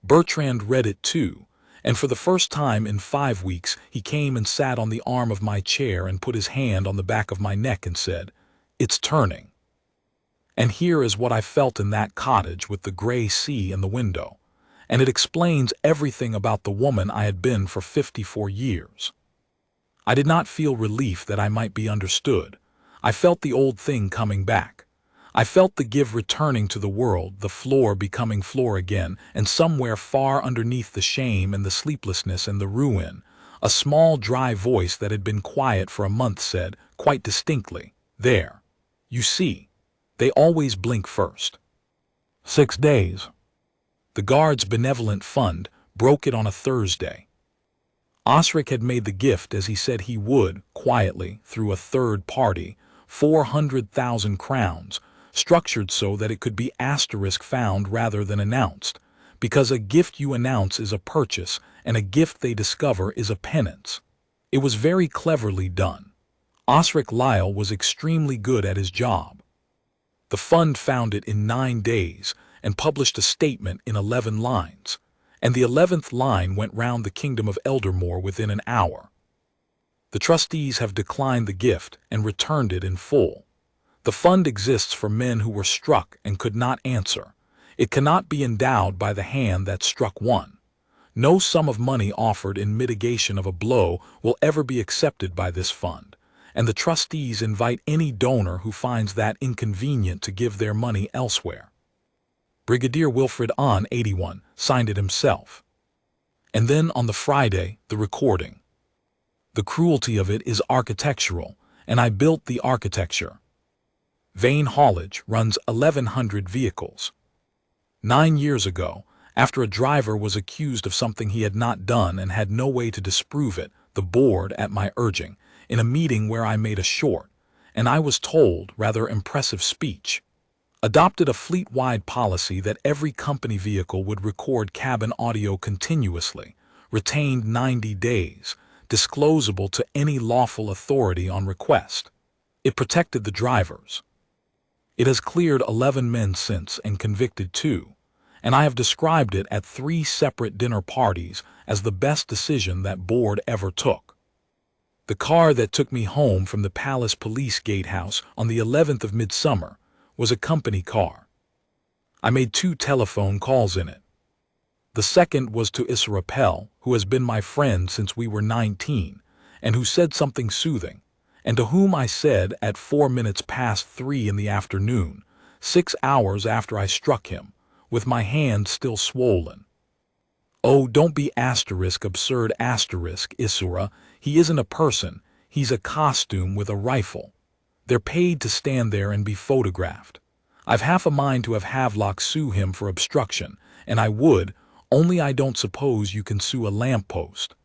Bertrand read it too, and for the first time in 5 weeks he came and sat on the arm of my chair and put his hand on the back of my neck and said, "It's turning." And here is what I felt in that cottage with the gray sea in the window, and it explains everything about the woman I had been for 54 years. I did not feel relief that I might be understood. I felt the old thing coming back. I felt the give returning to the world, the floor becoming floor again, and somewhere far underneath the shame and the sleeplessness and the ruin, a small dry voice that had been quiet for a month said, quite distinctly, "There. You see. They always blink first." 6 days. The Guards' Benevolent Fund broke it on a Thursday. Osric had made the gift as he said he would, quietly, through a third party, 400,000 crowns, structured so that it could be asterisk found rather than announced, because a gift you announce is a purchase and a gift they discover is a penance. It was very cleverly done. Osric Lyle was extremely good at his job. The fund found it in 9 days and published a statement in 11 lines, and the 11th line went round the kingdom of Eldermore within an hour. The trustees have declined the gift and returned it in full. The fund exists for men who were struck and could not answer. It cannot be endowed by the hand that struck one. No sum of money offered in mitigation of a blow will ever be accepted by this fund, and the trustees invite any donor who finds that inconvenient to give their money elsewhere. Brigadier Wilfred On, 81, signed it himself. And then on the Friday, the recording. The cruelty of it is architectural, and I built the architecture. Vane haulage runs 1,100 vehicles. 9 years ago, after a driver was accused of something he had not done and had no way to disprove it, the board, at my urging, in a meeting where I made a short, and I was told, rather impressive speech, adopted a fleet-wide policy that every company vehicle would record cabin audio continuously, retained 90 days, disclosable to any lawful authority on request. It protected the drivers. It has cleared 11 men since and convicted 2, and I have described it at 3 separate dinner parties as the best decision that board ever took. The car that took me home from the Palace Police Gatehouse on the 11th of Midsummer was a company car. I made 2 telephone calls in it. The second was to Issa Pell, who has been my friend since we were 19, and who said something soothing, and to whom I said at 3:04 in the afternoon, 6 hours after I struck him, with my hand still swollen, "Oh, don't be absurd Isura, he isn't a person, he's a costume with a rifle. They're paid to stand there and be photographed. I've half a mind to have Havelock sue him for obstruction, and I would, only I don't suppose you can sue a lamppost."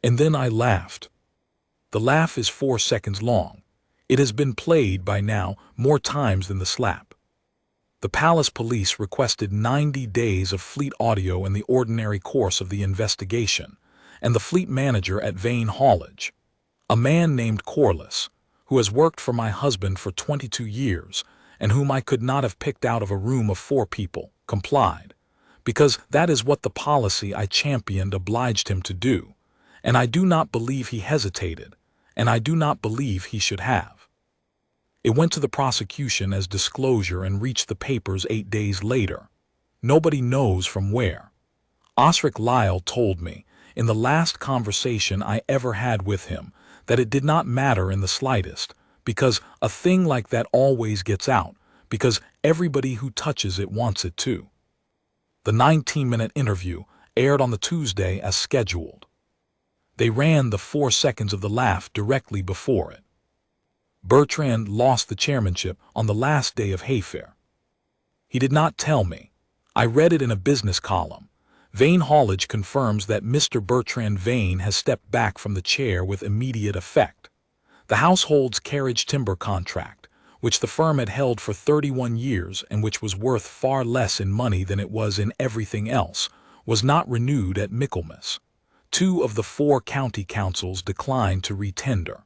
And then I laughed. The laugh is 4 seconds long. It has been played by now more times than the slap. The Palace Police requested 90 days of fleet audio in the ordinary course of the investigation, and the fleet manager at Vane Haulage, a man named Corliss, who has worked for my husband for 22 years, and whom I could not have picked out of a room of 4 people, complied, because that is what the policy I championed obliged him to do, and I do not believe he hesitated, and I do not believe he should have. It went to the prosecution as disclosure and reached the papers 8 days later. Nobody knows from where. Osric Lyle told me, in the last conversation I ever had with him, that it did not matter in the slightest, because a thing like that always gets out, because everybody who touches it wants it too. The 19-minute interview aired on the Tuesday as scheduled. They ran the 4 seconds of the laugh directly before it. Bertrand lost the chairmanship on the last day of Hayfair. He did not tell me. I read it in a business column. Vane Haulage confirms that Mr. Bertrand Vane has stepped back from the chair with immediate effect. The household's carriage timber contract, which the firm had held for 31 years and which was worth far less in money than it was in everything else, was not renewed at Michaelmas. 2 of the 4 county councils declined to retender.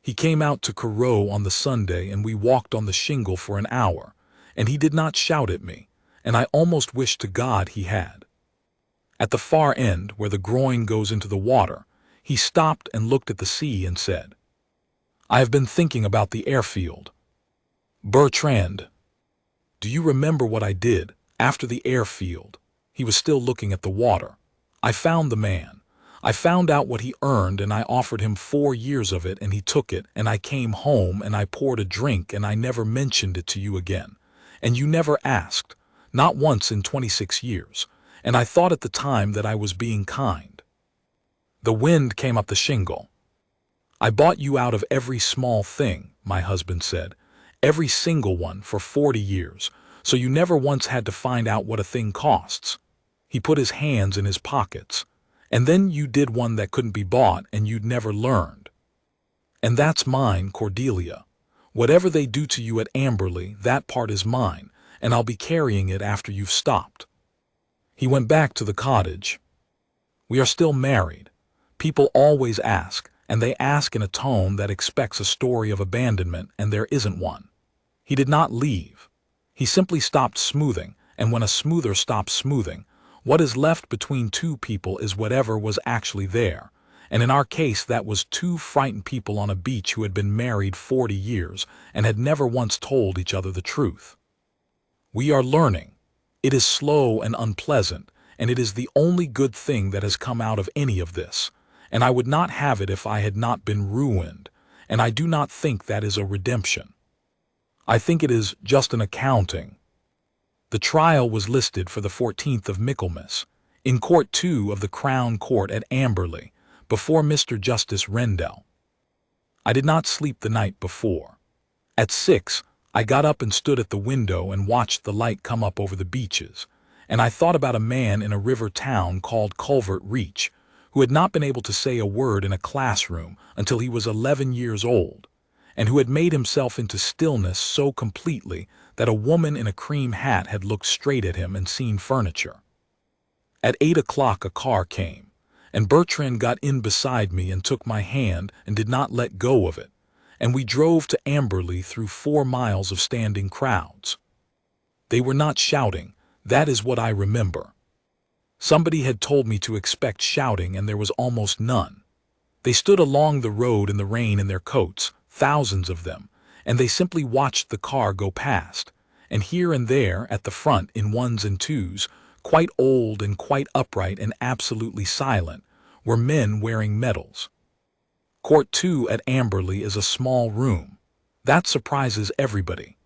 He came out to Carrow on the Sunday and we walked on the shingle for an hour, and he did not shout at me, and I almost wished to God he had. At the far end, where the groin goes into the water, he stopped and looked at the sea and said, "I have been thinking about the airfield. Bertrand, do you remember what I did after the airfield?" He was still looking at the water. "I found the man. I found out what he earned and I offered him 4 years of it and he took it, and I came home and I poured a drink and I never mentioned it to you again. And you never asked, not once in 26 years, and I thought at the time that I was being kind." The wind came up the shingle. "I bought you out of every small thing," my husband said, "every single one for 40 years, so you never once had to find out what a thing costs." He put his hands in his pockets. "And then you did one that couldn't be bought and you'd never learned. And that's mine, Cordelia. Whatever they do to you at Amberley, that part is mine, and I'll be carrying it after you've stopped." He went back to the cottage. "We are still married. People always ask, and they ask in a tone that expects a story of abandonment, and there isn't one." He did not leave. He simply stopped smoothing, and when a smoother stops smoothing, what is left between 2 people is whatever was actually there, and in our case that was 2 frightened people on a beach who had been married 40 years and had never once told each other the truth. We are learning. It is slow and unpleasant, and it is the only good thing that has come out of any of this, and I would not have it if I had not been ruined, and I do not think that is a redemption. I think it is just an accounting. The trial was listed for the 14th of Michaelmas, in Court 2 of the Crown Court at Amberley, before Mr. Justice Rendell. I did not sleep the night before. At 6, I got up and stood at the window and watched the light come up over the beaches, and I thought about a man in a river town called Culvert Reach, who had not been able to say a word in a classroom until he was 11 years old, and who had made himself into stillness so completely that a woman in a cream hat had looked straight at him and seen furniture. At 8 o'clock a car came, and Bertrand got in beside me and took my hand and did not let go of it, and we drove to Amberley through 4 miles of standing crowds. They were not shouting, that is what I remember. Somebody had told me to expect shouting, and there was almost none. They stood along the road in the rain in their coats, thousands of them, and they simply watched the car go past, and here and there at the front in 1s and 2s, quite old and quite upright and absolutely silent, were men wearing medals. Court 2 at Amberley is a small room. That surprises everybody.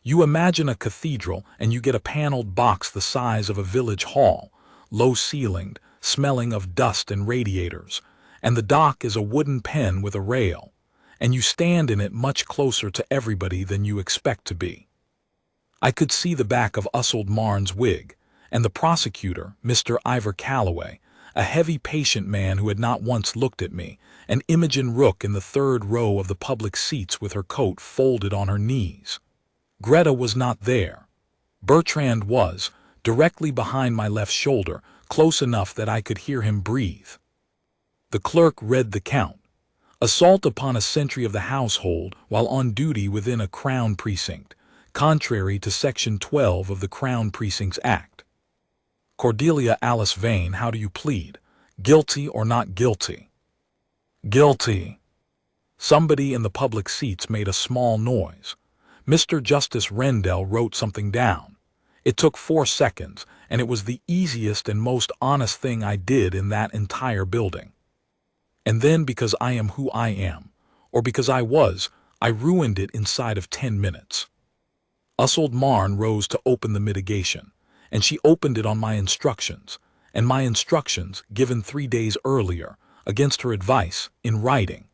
You imagine a cathedral and you get a paneled box the size of a village hall, low-ceilinged, smelling of dust and radiators, and the dock is a wooden pen with a rail, and you stand in it much closer to everybody than you expect to be. I could see the back of Halvard Thorne's wig, and the prosecutor, Mr. Ivor Calloway, a heavy patient man who had not once looked at me, and Imogen Rook in the 3rd row of the public seats with her coat folded on her knees. Greta was not there. Bertrand was, directly behind my left shoulder, close enough that I could hear him breathe. The clerk read the count. Assault upon a sentry of the household while on duty within a Crown precinct, contrary to Section 12 of the Crown Precincts Act. Cordelia Alice Vane, how do you plead? Guilty or not guilty? Guilty. Somebody in the public seats made a small noise. Mr. Justice Rendell wrote something down. It took 4 seconds, and it was the easiest and most honest thing I did in that entire building. And then, because I am who I am, or because I ruined it inside of 10 minutes. Halvard Thorne rose to open the mitigation, and she opened it on my instructions, and my instructions, given 3 days earlier, against her advice, in writing,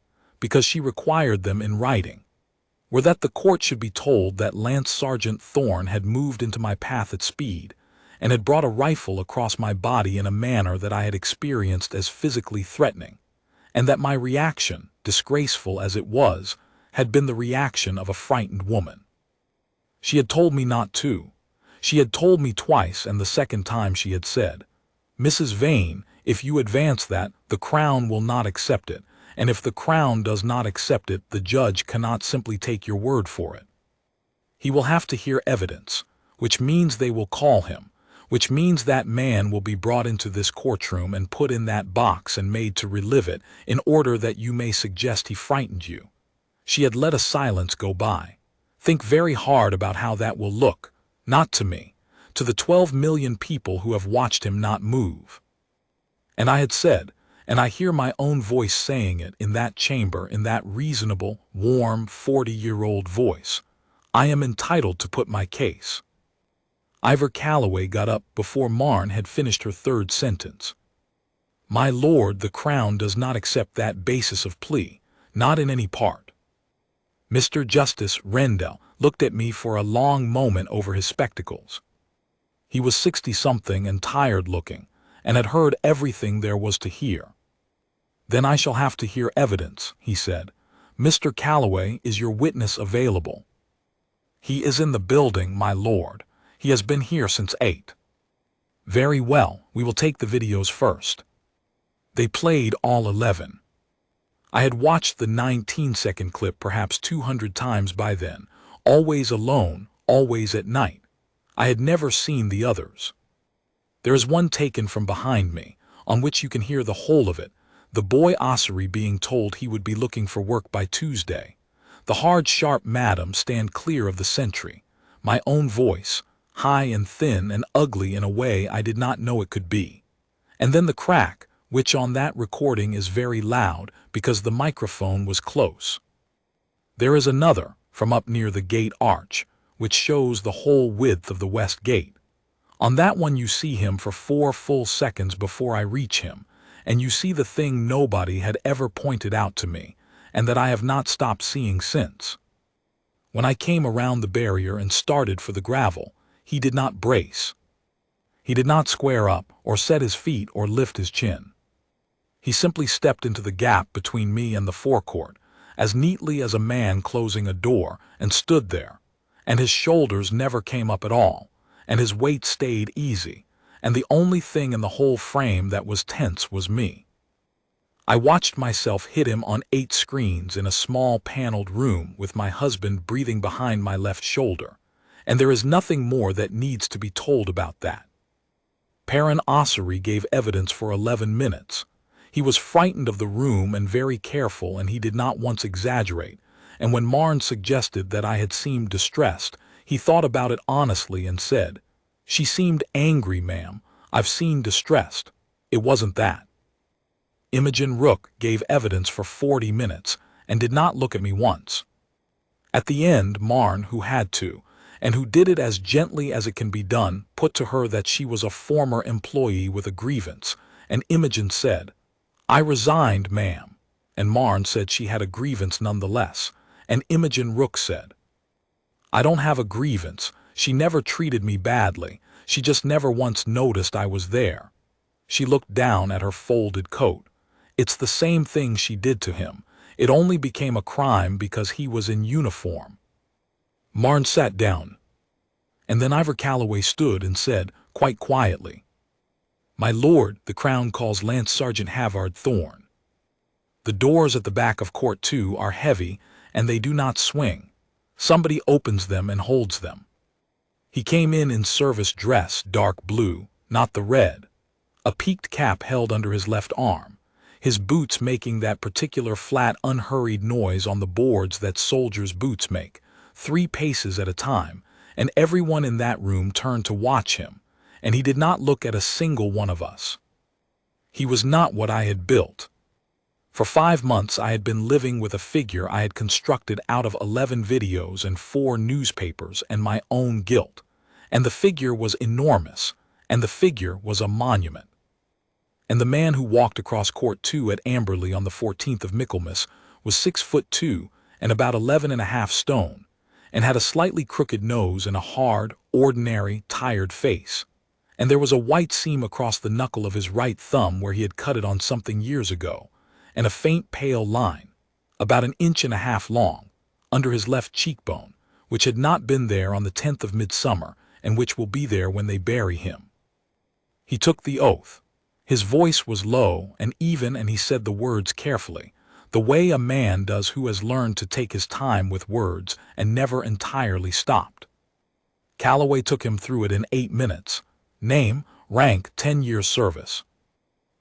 because she required them in writing, were that the court should be told that Lance Sergeant Thorne had moved into my path at speed, and had brought a rifle across my body in a manner that I had experienced as physically threatening, and that my reaction, disgraceful as it was, had been the reaction of a frightened woman. She had told me not to. She had told me twice, and the second time she had said, "Mrs. Vane, If you advance that, the Crown will not accept it, and if the Crown does not accept it, the judge cannot simply take your word for it. He will have to hear evidence, which means they will call him, which means that man will be brought into this courtroom and put in that box and made to relive it in order that you may suggest he frightened you. She had let a silence go by. Think very hard about how that will look, not to me, to the 12 million people who have watched him not move. And I had said, and I hear my own voice saying it in that chamber in that reasonable, warm, 40-year-old voice, I am entitled to put my case. Ivor Calloway got up before Marne had finished her third sentence. My lord, the Crown does not accept that basis of plea, not in any part. Mr. Justice Rendell looked at me for a long moment over his spectacles. He was 60-something and tired-looking, and had heard everything there was to hear. Then I shall have to hear evidence, he said. Mr. Calloway, is your witness available? He is in the building, my lord. He has been here since 8. Very well, we will take the videos first. They played all 11. I had watched the 19-second clip perhaps 200 times by then, always alone, always at night. I had never seen the others. There is one taken from behind me, on which you can hear the whole of it, the boy Ossory being told he would be looking for work by Tuesday. The hard, sharp madam stand clear of the sentry. My own voice, high and thin and ugly in a way I did not know it could be. And then the crack, which on that recording is very loud because the microphone was close. There is another, from up near the gate arch, which shows the whole width of the west gate. On that one you see him for 4 full seconds before I reach him, and you see the thing nobody had ever pointed out to me, and that I have not stopped seeing since. When I came around the barrier and started for the gravel, he did not brace. He did not square up, or set his feet, or lift his chin. He simply stepped into the gap between me and the forecourt, as neatly as a man closing a door, and stood there, and his shoulders never came up at all, and his weight stayed easy, and the only thing in the whole frame that was tense was me. I watched myself hit him on 8 screens in a small paneled room with my husband breathing behind my left shoulder, and there is nothing more that needs to be told about that. Perrin Ossory gave evidence for 11 minutes. He was frightened of the room and very careful, and he did not once exaggerate, and when Marne suggested that I had seemed distressed, he thought about it honestly and said, "She seemed angry, ma'am. I've seen distressed. It wasn't that." Imogen Rook gave evidence for 40 minutes and did not look at me once. At the end, Marne, who had to, and who did it as gently as it can be done, put to her that she was a former employee with a grievance, and Imogen said, "I resigned, ma'am," and Marne said she had a grievance nonetheless, and Imogen Rook said, "I don't have a grievance. She never treated me badly. She just never once noticed I was there." She looked down at her folded coat. "It's the same thing she did to him. It only became a crime because he was in uniform." Marne sat down, and then Ivor Calloway stood and said, quite quietly, "My lord, the Crown calls Lance Sergeant Halvard Thorne. The doors at the back of Court 2 are heavy, and they do not swing. Somebody opens them and holds them. He came in service dress, dark blue, not the red. A peaked cap held under his left arm, his boots making that particular flat, unhurried noise on the boards that soldiers' boots make, 3 paces at a time, and everyone in that room turned to watch him, and he did not look at a single one of us. He was not what I had built. For 5 months I had been living with a figure I had constructed out of 11 videos and 4 newspapers and my own guilt, and the figure was enormous, and the figure was a monument. And the man who walked across Court 2 at Amberley on the 14th of Michaelmas was 6'2" and about 11½ stone, and had a slightly crooked nose and a hard, ordinary, tired face, and there was a white seam across the knuckle of his right thumb where he had cut it on something years ago, and a faint pale line, about 1.5 inches long, under his left cheekbone, which had not been there on the 10th of Midsummer, and which will be there when they bury him. He took the oath. His voice was low and even, and he said the words carefully, the way a man does who has learned to take his time with words and never entirely stopped. Calloway took him through it in 8 minutes. Name, rank, 10 years service.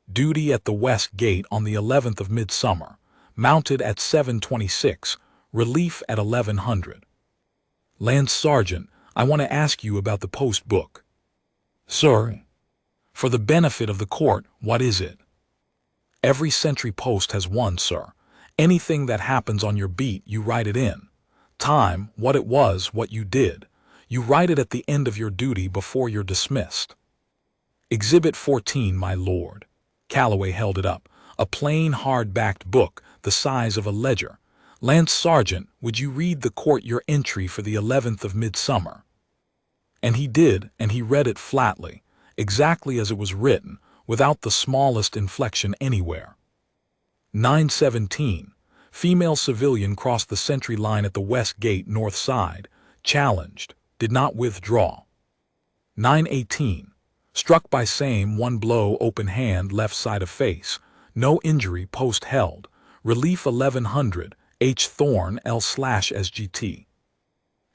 Duty at the West Gate on the 11th of Midsummer, mounted at 7:26, relief at 1100. Lance Sergeant, I want to ask you about the post book. Sir? For the benefit of the court, what is it? Every sentry post has one, sir. Anything that happens on your beat, you write it in. Time, what it was, what you did. You write it at the end of your duty before you're dismissed. Exhibit 14, my lord. Calloway held it up. A plain, hard-backed book, the size of a ledger. Lance Sergeant, would you read the court your entry for the 11th of Midsummer? And he did, and he read it flatly, exactly as it was written, without the smallest inflection anywhere. 9:17. Female civilian crossed the sentry line at the West Gate north side, challenged, did not withdraw. 9:18. Struck by same, one blow, open hand, left side of face, no injury, post held, relief 1100, H. Thorne, L/SGT.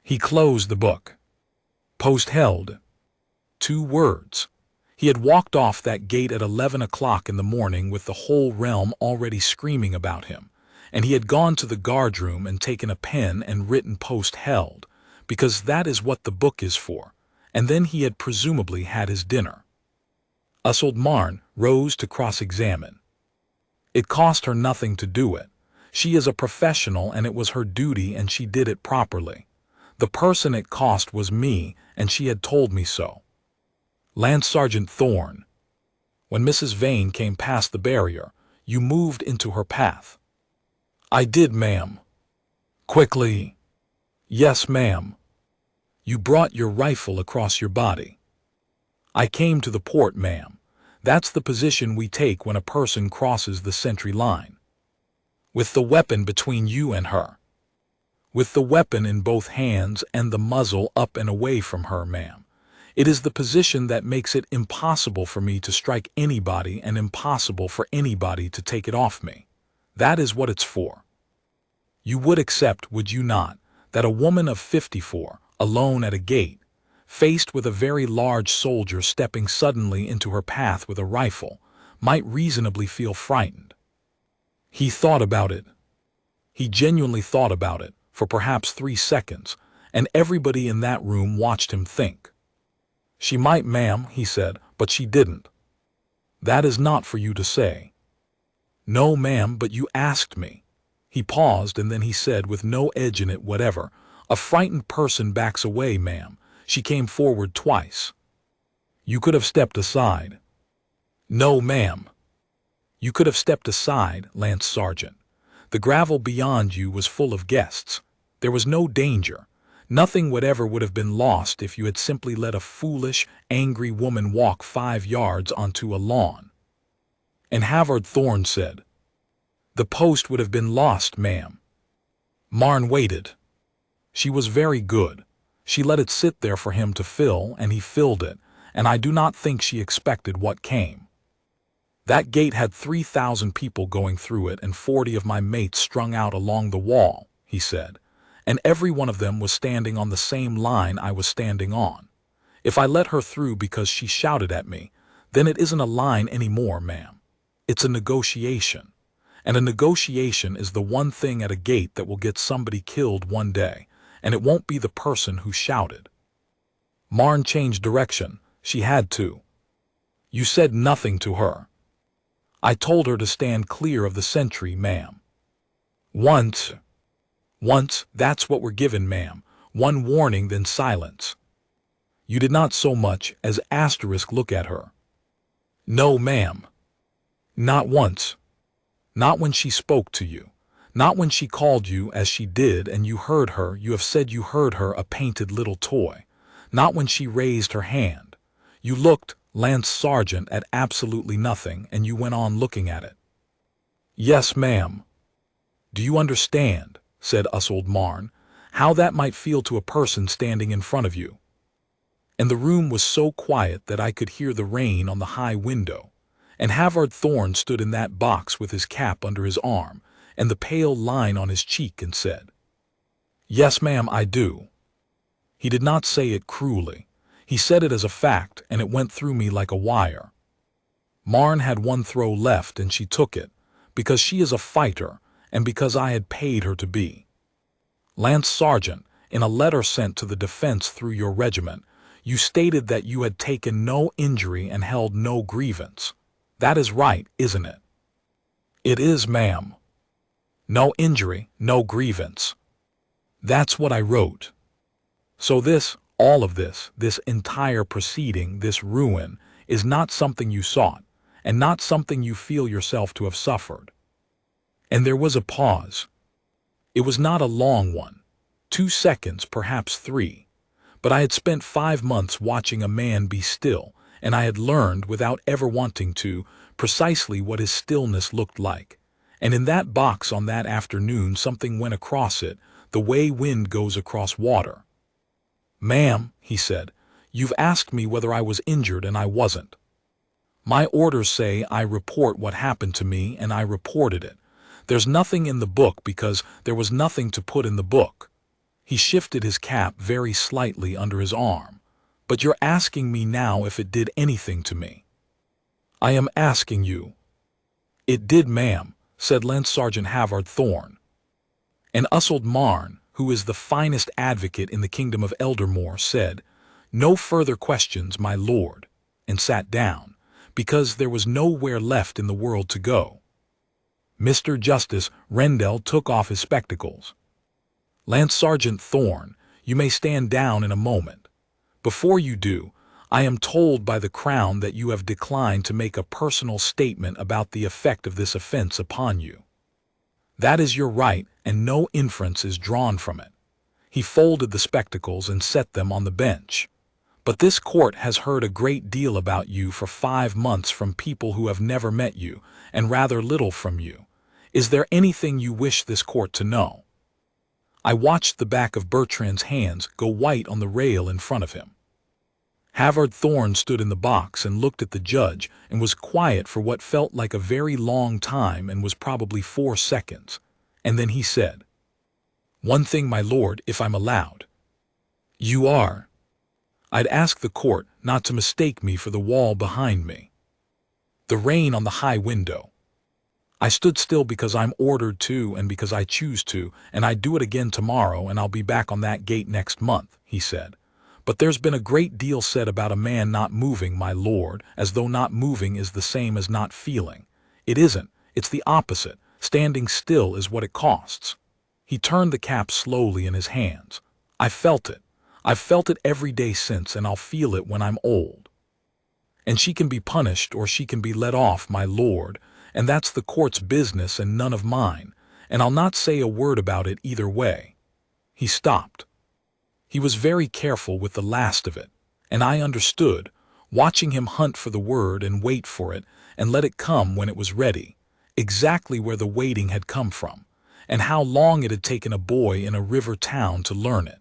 He closed the book. Post held. 2 words. He had walked off that gate at 11 o'clock in the morning with the whole realm already screaming about him, and he had gone to the guardroom and taken a pen and written post held, because that is what the book is for, and then he had presumably had his dinner. Ussold Marne rose to cross-examine. It cost her nothing to do it. She is a professional and it was her duty and she did it properly. The person it cost was me, and she had told me so. Lance Sergeant Thorne. When Mrs. Vane came past the barrier, you moved into her path. I did, ma'am. Quickly. Yes, ma'am. You brought your rifle across your body. I came to the port, ma'am. That's the position we take when a person crosses the sentry line. With the weapon between you and her. With the weapon in both hands and the muzzle up and away from her, ma'am. It is the position that makes it impossible for me to strike anybody and impossible for anybody to take it off me. That is what it's for. You would accept, would you not, that a woman of 54, alone at a gate, faced with a very large soldier stepping suddenly into her path with a rifle, might reasonably feel frightened? He thought about it. He genuinely thought about it, for perhaps 3 seconds, and everybody in that room watched him think. She might, ma'am, he said, but she didn't. That is not for you to say. No, ma'am, but you asked me. He paused, and then he said with no edge in it whatever, a frightened person backs away, ma'am. She came forward twice. You could have stepped aside. No, ma'am. You could have stepped aside, Lance Sergeant. The gravel beyond you was full of guests. There was no danger. Nothing whatever would have been lost if you had simply let a foolish, angry woman walk 5 yards onto a lawn. And Halvard Thorne said, the post would have been lost, ma'am. Marne waited. She was very good. She let it sit there for him to fill, and he filled it, and I do not think she expected what came. That gate had 3,000 people going through it and 40 of my mates strung out along the wall, he said, and every one of them was standing on the same line I was standing on. If I let her through because she shouted at me, then it isn't a line anymore, ma'am. It's a negotiation. And a negotiation is the one thing at a gate that will get somebody killed one day, and it won't be the person who shouted. Marne changed direction. She had to. You said nothing to her. I told her to stand clear of the sentry, ma'am. Once, that's what we're given, ma'am. One warning, then silence. You did not so much as look at her. No, ma'am. Not once. Not when she spoke to you. Not when she called you as she did and you heard her, you have said you heard her, a painted little toy. Not when she raised her hand. You looked, Lance Sergeant, at absolutely nothing, and you went on looking at it. Yes, ma'am. Do you understand, said Ussold Marne, how that might feel to a person standing in front of you? And the room was so quiet that I could hear the rain on the high window, and Halvard Thorne stood in that box with his cap under his arm and the pale line on his cheek and said, "Yes, ma'am, I do." He did not say it cruelly. He said it as a fact, and it went through me like a wire. Marn had one throw left, and she took it, because she is a fighter, and because I had paid her to be. Lance Sergeant, in a letter sent to the defense through your regiment, you stated that you had taken no injury and held no grievance. That is right, isn't it? It is, ma'am. No injury, no grievance. That's what I wrote. So all of this entire proceeding, this ruin, is not something you sought, and not something you feel yourself to have suffered. And there was a pause. It was not a long one, 2 seconds, perhaps 3. But I had spent 5 months watching a man be still, and I had learned, without ever wanting to, precisely what his stillness looked like. And in that box on that afternoon something went across it, the way wind goes across water. "Ma'am," he said, "you've asked me whether I was injured, and I wasn't. My orders say I report what happened to me, and I reported it. There's nothing in the book because there was nothing to put in the book." He shifted his cap very slightly under his arm. "But you're asking me now if it did anything to me." "I am asking you." "It did, ma'am," said Lance Sergeant Halvard Thorne. And Usald Marn, who is the finest advocate in the kingdom of Eldermore, said, "No further questions, my lord," and sat down, because there was nowhere left in the world to go. Mr. Justice Rendell took off his spectacles. "Lance Sergeant Thorne, you may stand down in a moment. Before you do, I am told by the Crown that you have declined to make a personal statement about the effect of this offense upon you. That is your right, and no inference is drawn from it." He folded the spectacles and set them on the bench. "But this court has heard a great deal about you for 5 months from people who have never met you, and rather little from you. Is there anything you wish this court to know?" I watched the back of Bertrand's hands go white on the rail in front of him. Halvard Thorne stood in the box and looked at the judge and was quiet for what felt like a very long time and was probably 4 seconds. And then he said, "One thing, my lord, if I'm allowed." "You are." "I'd ask the court not to mistake me for the wall behind me. The rain on the high window. I stood still because I'm ordered to and because I choose to, and I do it again tomorrow, and I'll be back on that gate next month," he said. "But there's been a great deal said about a man not moving, my lord, as though not moving is the same as not feeling. It isn't. It's the opposite. Standing still is what it costs." He turned the cap slowly in his hands. "I felt it. I've felt it every day since, and I'll feel it when I'm old. And she can be punished or she can be let off, my lord, and that's the court's business and none of mine, and I'll not say a word about it either way." He stopped. He was very careful with the last of it, and I understood, watching him hunt for the word and wait for it and let it come when it was ready, exactly where the waiting had come from, and how long it had taken a boy in a river town to learn it.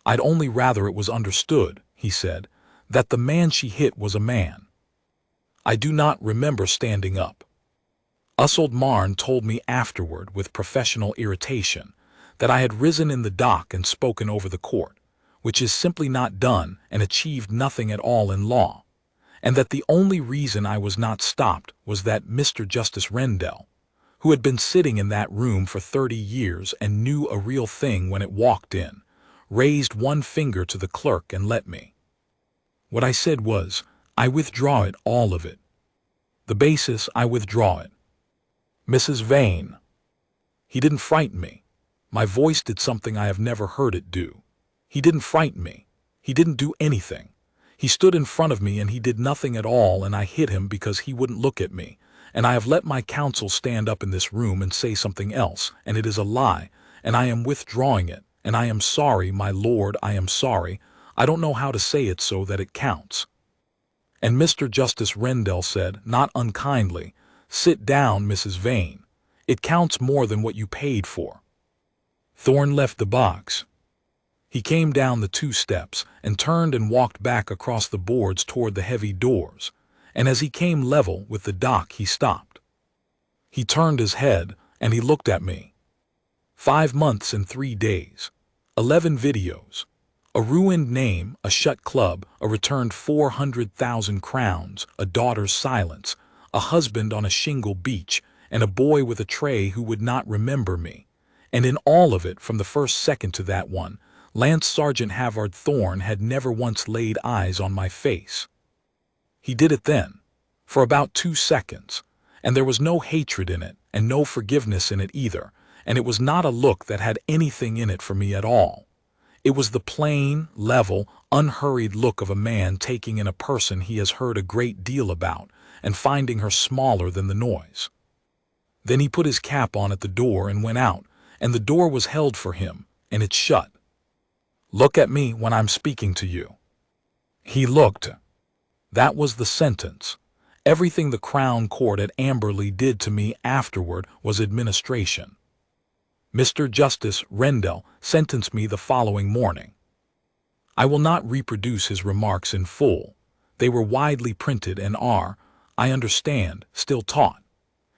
"I'd only rather it was understood," he said, "that the man she hit was a man. I do not remember standing up." Usald Marn told me afterward with professional irritation that I had risen in the dock and spoken over the court, which is simply not done and achieved nothing at all in law, and that the only reason I was not stopped was that Mr. Justice Rendell, who had been sitting in that room for 30 years and knew a real thing when it walked in, raised one finger to the clerk and let me. What I said was, "I withdraw it, all of it. The basis, I withdraw it. Mrs. Vane." He didn't frighten me. My voice did something I have never heard it do. He didn't frighten me. He didn't do anything. He stood in front of me and he did nothing at all, and I hit him because he wouldn't look at me. And I have let my counsel stand up in this room and say something else, and it is a lie, and I am withdrawing it, and I am sorry, my lord, I am sorry. I don't know how to say it so that it counts. And Mr. Justice Rendell said, not unkindly, "Sit down, Mrs. Vane. It counts more than what you paid for." Thorne left the box. He came down the 2 steps and turned and walked back across the boards toward the heavy doors, and as he came level with the dock he stopped. He turned his head, and he looked at me. 5 months and 3 days. 11 videos. A ruined name, a shut club, a returned 400,000 crowns, a daughter's silence, a husband on a shingle beach, and a boy with a tray who would not remember me. And in all of it, from the first second to that one, Lance Sergeant Halvard Thorne had never once laid eyes on my face. He did it then, for about 2 seconds, and there was no hatred in it, and no forgiveness in it either, and it was not a look that had anything in it for me at all. It was the plain, level, unhurried look of a man taking in a person he has heard a great deal about and finding her smaller than the noise. Then he put his cap on at the door and went out, and the door was held for him, and it shut. Look at me when I'm speaking to you. He looked. That was the sentence. Everything the Crown Court at Amberley did to me afterward was administration. Mr. Justice Rendell sentenced me the following morning. I will not reproduce his remarks in full. They were widely printed and are, I understand, still taught.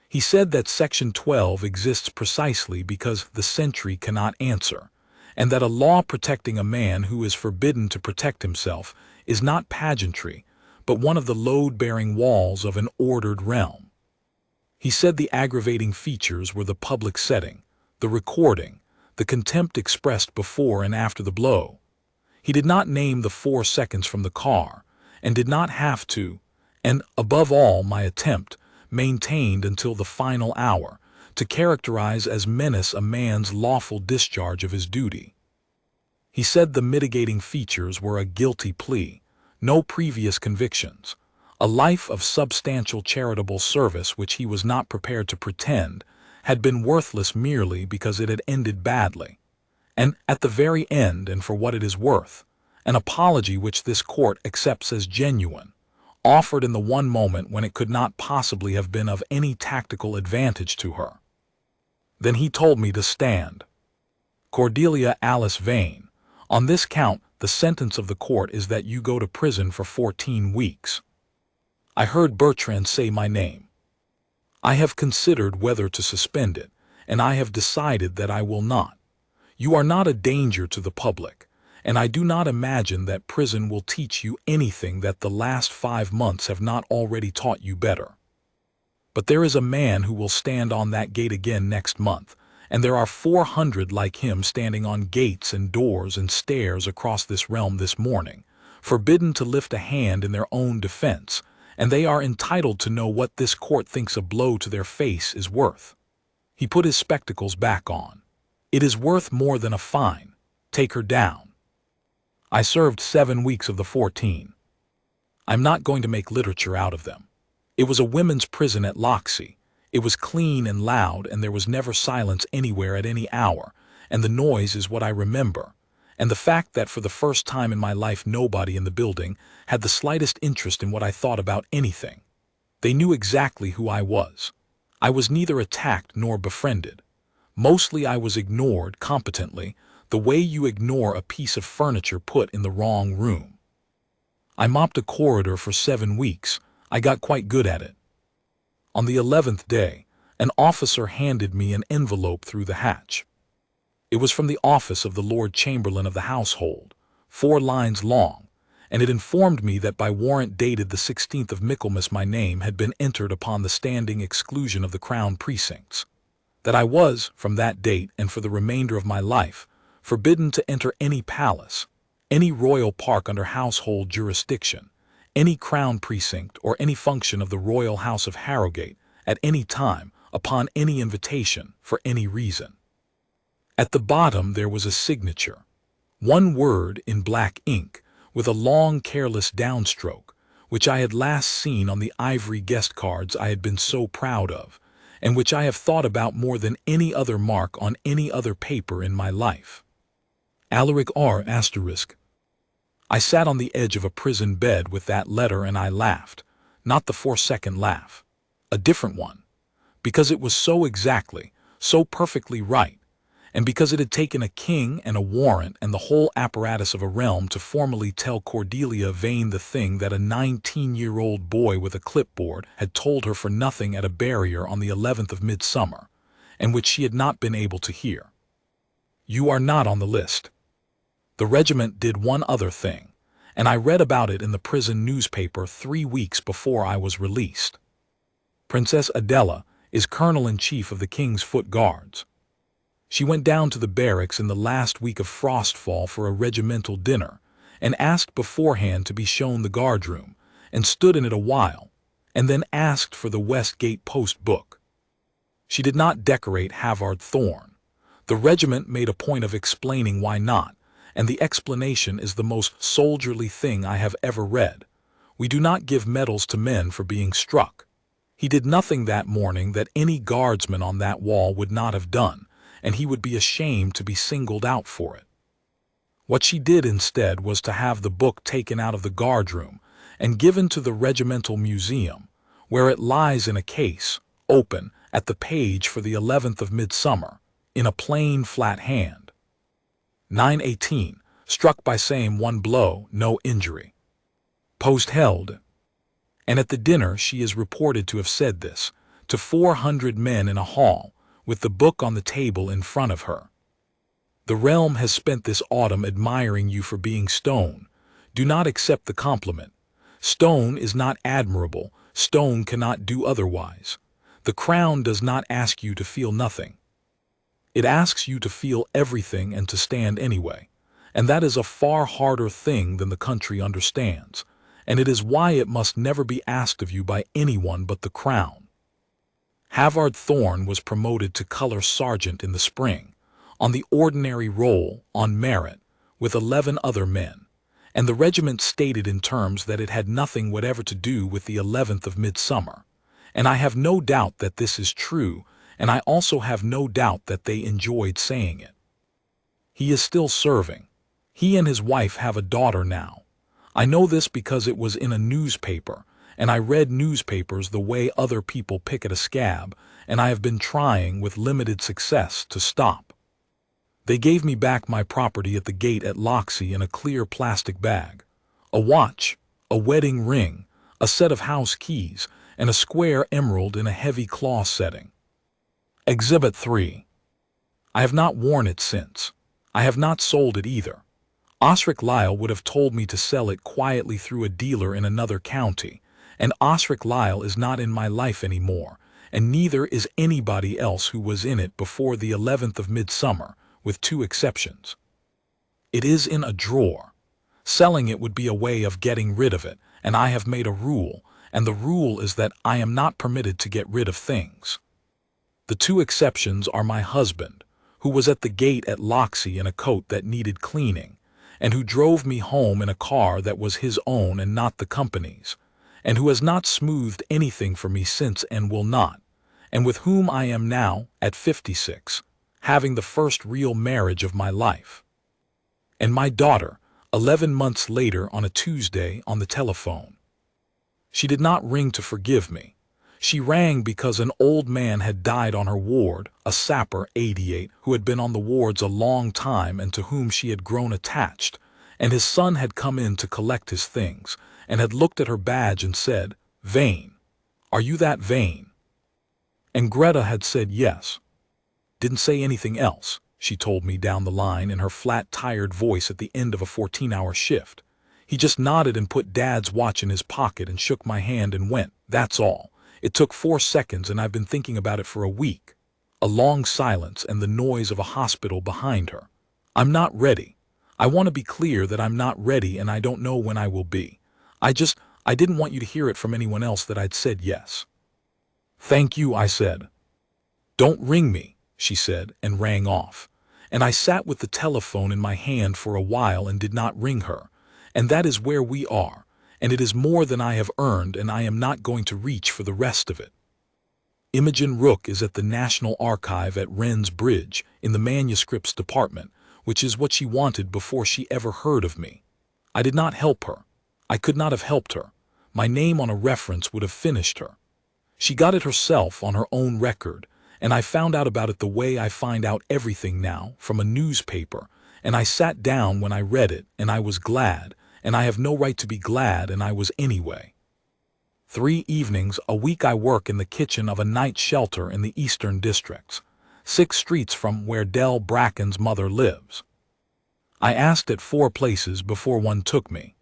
He said that Section 12 exists precisely because the sentry cannot answer, and that a law protecting a man who is forbidden to protect himself is not pageantry, but one of the load-bearing walls of an ordered realm. He said the aggravating features were the public setting, the recording, the contempt expressed before and after the blow. He did not name the 4 seconds from the car, and did not have to, and above all my attempt, maintained until the final hour, to characterize as menace a man's lawful discharge of his duty. He said the mitigating features were a guilty plea, no previous convictions, a life of substantial charitable service which he was not prepared to pretend had been worthless merely because it had ended badly, and at the very end, and for what it is worth, an apology which this court accepts as genuine, offered in the one moment when it could not possibly have been of any tactical advantage to her. Then he told me to stand. Cordelia Alice Vane, on this count the sentence of the court is that you go to prison for 14 weeks. I heard Bertrand say my name. I have considered whether to suspend it, and I have decided that I will not. You are not a danger to the public, and I do not imagine that prison will teach you anything that the last 5 months have not already taught you better. But there is a man who will stand on that gate again next month, and there are 400 like him standing on gates and doors and stairs across this realm this morning, forbidden to lift a hand in their own defense, and they are entitled to know what this court thinks a blow to their face is worth. He put his spectacles back on. It is worth more than a fine. Take her down. I served 7 weeks of the 14. I'm not going to make literature out of them. It was a women's prison at Loxie. It was clean and loud, and there was never silence anywhere at any hour, and the noise is what I remember. And the fact that for the first time in my life nobody in the building had the slightest interest in what I thought about anything. They knew exactly who I was. I was neither attacked nor befriended. Mostly I was ignored competently, the way you ignore a piece of furniture put in the wrong room. I mopped a corridor for 7 weeks. I got quite good at it. On the 11th day, an officer handed me an envelope through the hatch. It was from the office of the Lord Chamberlain of the Household, 4 lines long, and it informed me that by warrant dated the 16th of Michaelmas my name had been entered upon the standing exclusion of the Crown precincts, that I was, from that date and for the remainder of my life, forbidden to enter any palace, any royal park under household jurisdiction, any Crown precinct or any function of the Royal House of Harrogate, at any time, upon any invitation, for any reason. At the bottom there was a signature, 1 word in black ink, with a long careless downstroke, which I had last seen on the ivory guest cards I had been so proud of, and which I have thought about more than any other mark on any other paper in my life. Alaric R***. I sat on the edge of a prison bed with that letter and I laughed, not the 4-second laugh, a different one, because it was so exactly, so perfectly right, and because it had taken a king and a warrant and the whole apparatus of a realm to formally tell Cordelia Vane the thing that a 19-year-old boy with a clipboard had told her for nothing at a barrier on the 11th of Midsummer, and which she had not been able to hear. You are not on the list. The regiment did one other thing, and I read about it in the prison newspaper 3 weeks before I was released. Princess Adela is Colonel-in-Chief of the King's Foot Guards. She went down to the barracks in the last week of Frostfall for a regimental dinner, and asked beforehand to be shown the guardroom, and stood in it a while, and then asked for the Westgate Post book. She did not decorate Halvard Thorne. The regiment made a point of explaining why not, and the explanation is the most soldierly thing I have ever read. We do not give medals to men for being struck. He did nothing that morning that any guardsman on that wall would not have done, and he would be ashamed to be singled out for it. What she did instead was to have the book taken out of the guardroom and given to the regimental museum, where it lies in a case, open, at the page for the 11th of Midsummer, in a plain, flat hand. 918, struck by same one blow, no injury. Post held. And at the dinner she is reported to have said this, to 400 men in a hall, with the book on the table in front of her. The realm has spent this autumn admiring you for being stone. Do not accept the compliment. Stone is not admirable. Stone cannot do otherwise. The crown does not ask you to feel nothing. It asks you to feel everything and to stand anyway. And that is a far harder thing than the country understands. And it is why it must never be asked of you by anyone but the crown. Halvard Thorne was promoted to color sergeant in the spring, on the ordinary roll, on merit, with 11 other men, and the regiment stated in terms that it had nothing whatever to do with the 11th of Midsummer, and I have no doubt that this is true, and I also have no doubt that they enjoyed saying it. He is still serving. He and his wife have a daughter now. I know this because it was in a newspaper, and I read newspapers the way other people pick at a scab, and I have been trying with limited success to stop. They gave me back my property at the gate at Loxley in a clear plastic bag, a watch, a wedding ring, a set of house keys, and a square emerald in a heavy claw setting. Exhibit 3. I have not worn it since. I have not sold it either. Osric Lyle would have told me to sell it quietly through a dealer in another county, and Osric Lyle is not in my life anymore, and neither is anybody else who was in it before the 11th of Midsummer, with 2 exceptions. It is in a drawer. Selling it would be a way of getting rid of it, and I have made a rule, and the rule is that I am not permitted to get rid of things. The 2 exceptions are my husband, who was at the gate at Loxley in a coat that needed cleaning, and who drove me home in a car that was his own and not the company's, and who has not smoothed anything for me since and will not, and with whom I am now, at 56, having the first real marriage of my life. And my daughter, 11 months later on a Tuesday on the telephone. She did not ring to forgive me. She rang because an old man had died on her ward, a sapper, 88, who had been on the wards a long time and to whom she had grown attached, and his son had come in to collect his things, and had looked at her badge and said, "Vane, are you that Vane?" And Greta had said yes. Didn't say anything else, she told me down the line in her flat, tired voice at the end of a 14-hour shift. He just nodded and put Dad's watch in his pocket and shook my hand and went, "That's all." It took 4 seconds and I've been thinking about it for a week. A long silence and the noise of a hospital behind her. I'm not ready. I want to be clear that I'm not ready and I don't know when I will be. I didn't want you to hear it from anyone else that I'd said yes. "Thank you," I said. "Don't ring me," she said, and rang off. And I sat with the telephone in my hand for a while and did not ring her. And that is where we are, and it is more than I have earned, and I am not going to reach for the rest of it. Imogen Rook is at the National Archive at Wren's Bridge in the manuscripts department, which is what she wanted before she ever heard of me. I did not help her. I could not have helped her. My name on a reference would have finished her. She got it herself on her own record, and I found out about it the way I find out everything now, from a newspaper, and I sat down when I read it, and I was glad, and I have no right to be glad, and I was anyway. 3 evenings a week I work in the kitchen of a night shelter in the eastern districts, 6 streets from where Del Bracken's mother lives. I asked at 4 places before one took me.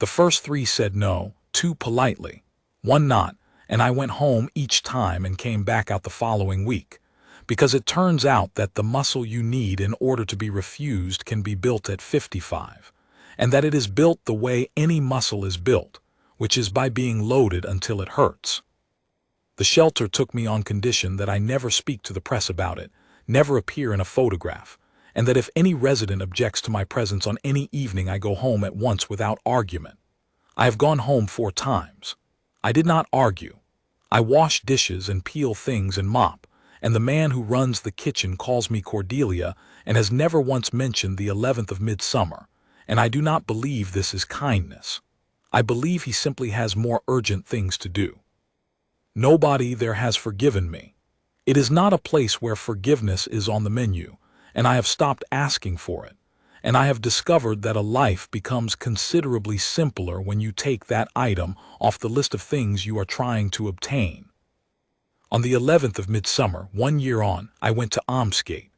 The first 3 said no, 2 politely, 1 not, and I went home each time and came back out the following week, because it turns out that the muscle you need in order to be refused can be built at 55, and that it is built the way any muscle is built, which is by being loaded until it hurts. The shelter took me on condition that I never speak to the press about it, never appear in a photograph, and that if any resident objects to my presence on any evening I go home at once without argument. I have gone home 4 times. I did not argue. I wash dishes and peel things and mop, and the man who runs the kitchen calls me Cordelia and has never once mentioned the 11th of Midsummer, and I do not believe this is kindness. I believe he simply has more urgent things to do. Nobody there has forgiven me. It is not a place where forgiveness is on the menu, and I have stopped asking for it, and I have discovered that a life becomes considerably simpler when you take that item off the list of things you are trying to obtain. On the 11th of Midsummer, 1 year on, I went to Almsgate.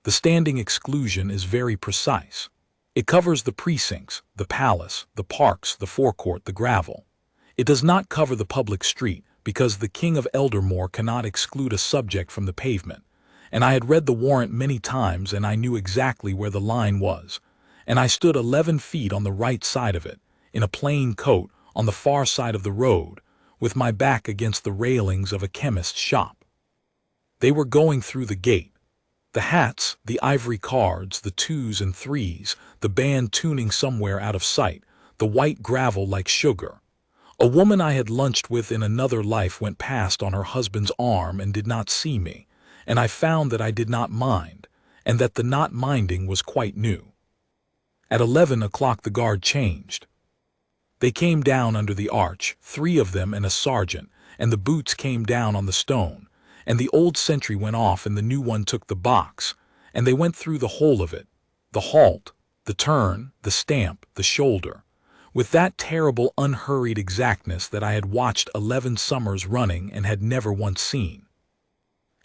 The standing exclusion is very precise. It covers the precincts, the palace, the parks, the forecourt, the gravel. It does not cover the public street, because the King of Eldermore cannot exclude a subject from the pavement, and I had read the warrant many times and I knew exactly where the line was, and I stood 11 feet on the right side of it, in a plain coat, on the far side of the road, with my back against the railings of a chemist's shop. They were going through the gate. The hats, the ivory cards, the 2s and 3s, the band tuning somewhere out of sight, the white gravel like sugar. A woman I had lunched with in another life went past on her husband's arm and did not see me, and I found that I did not mind, and that the not minding was quite new. At 11 o'clock the guard changed. They came down under the arch, 3 of them and a sergeant, and the boots came down on the stone, and the old sentry went off and the new one took the box, and they went through the whole of it, the halt, the turn, the stamp, the shoulder, with that terrible unhurried exactness that I had watched 11 summers running and had never once seen.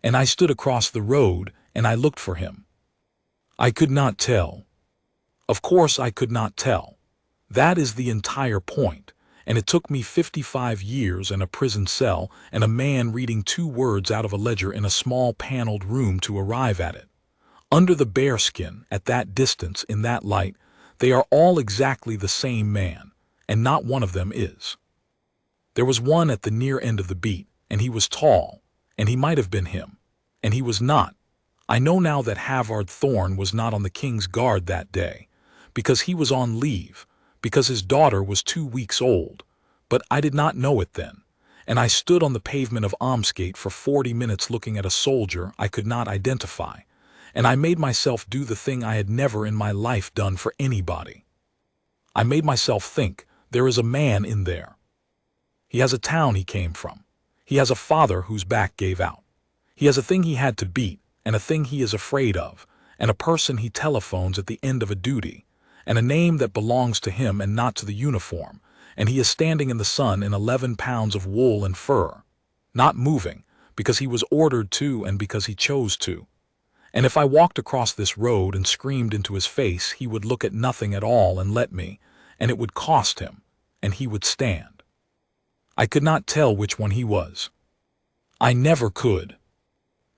And I stood across the road and I looked for him. I could not tell. Of course I could not tell. That is the entire point, and it took me 55 years and a prison cell and a man reading 2 words out of a ledger in a small paneled room to arrive at it. Under the bearskin, at that distance, in that light, they are all exactly the same man, and not one of them is. There was one at the near end of the beat, and he was tall, and he might have been him, and he was not. I know now that Halvard Thorne was not on the king's guard that day, because he was on leave, because his daughter was 2 weeks old, but I did not know it then, and I stood on the pavement of Almsgate for 40 minutes looking at a soldier I could not identify, and I made myself do the thing I had never in my life done for anybody. I made myself think, there is a man in there. He has a town he came from. He has a father whose back gave out. He has a thing he had to beat, and a thing he is afraid of, and a person he telephones at the end of a duty, and a name that belongs to him and not to the uniform, and he is standing in the sun in 11 pounds of wool and fur, not moving, because he was ordered to and because he chose to. And if I walked across this road and screamed into his face, he would look at nothing at all and let me, and it would cost him, and he would stand. I could not tell which one he was. I never could.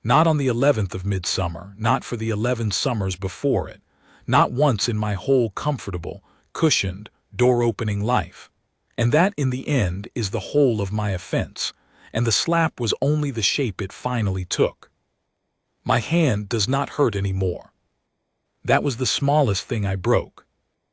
Not on the 11th of Midsummer, not for the 11 summers before it, not once in my whole comfortable, cushioned, door-opening life. And that, in the end, is the whole of my offense, and the slap was only the shape it finally took. My hand does not hurt any more. That was the smallest thing I broke,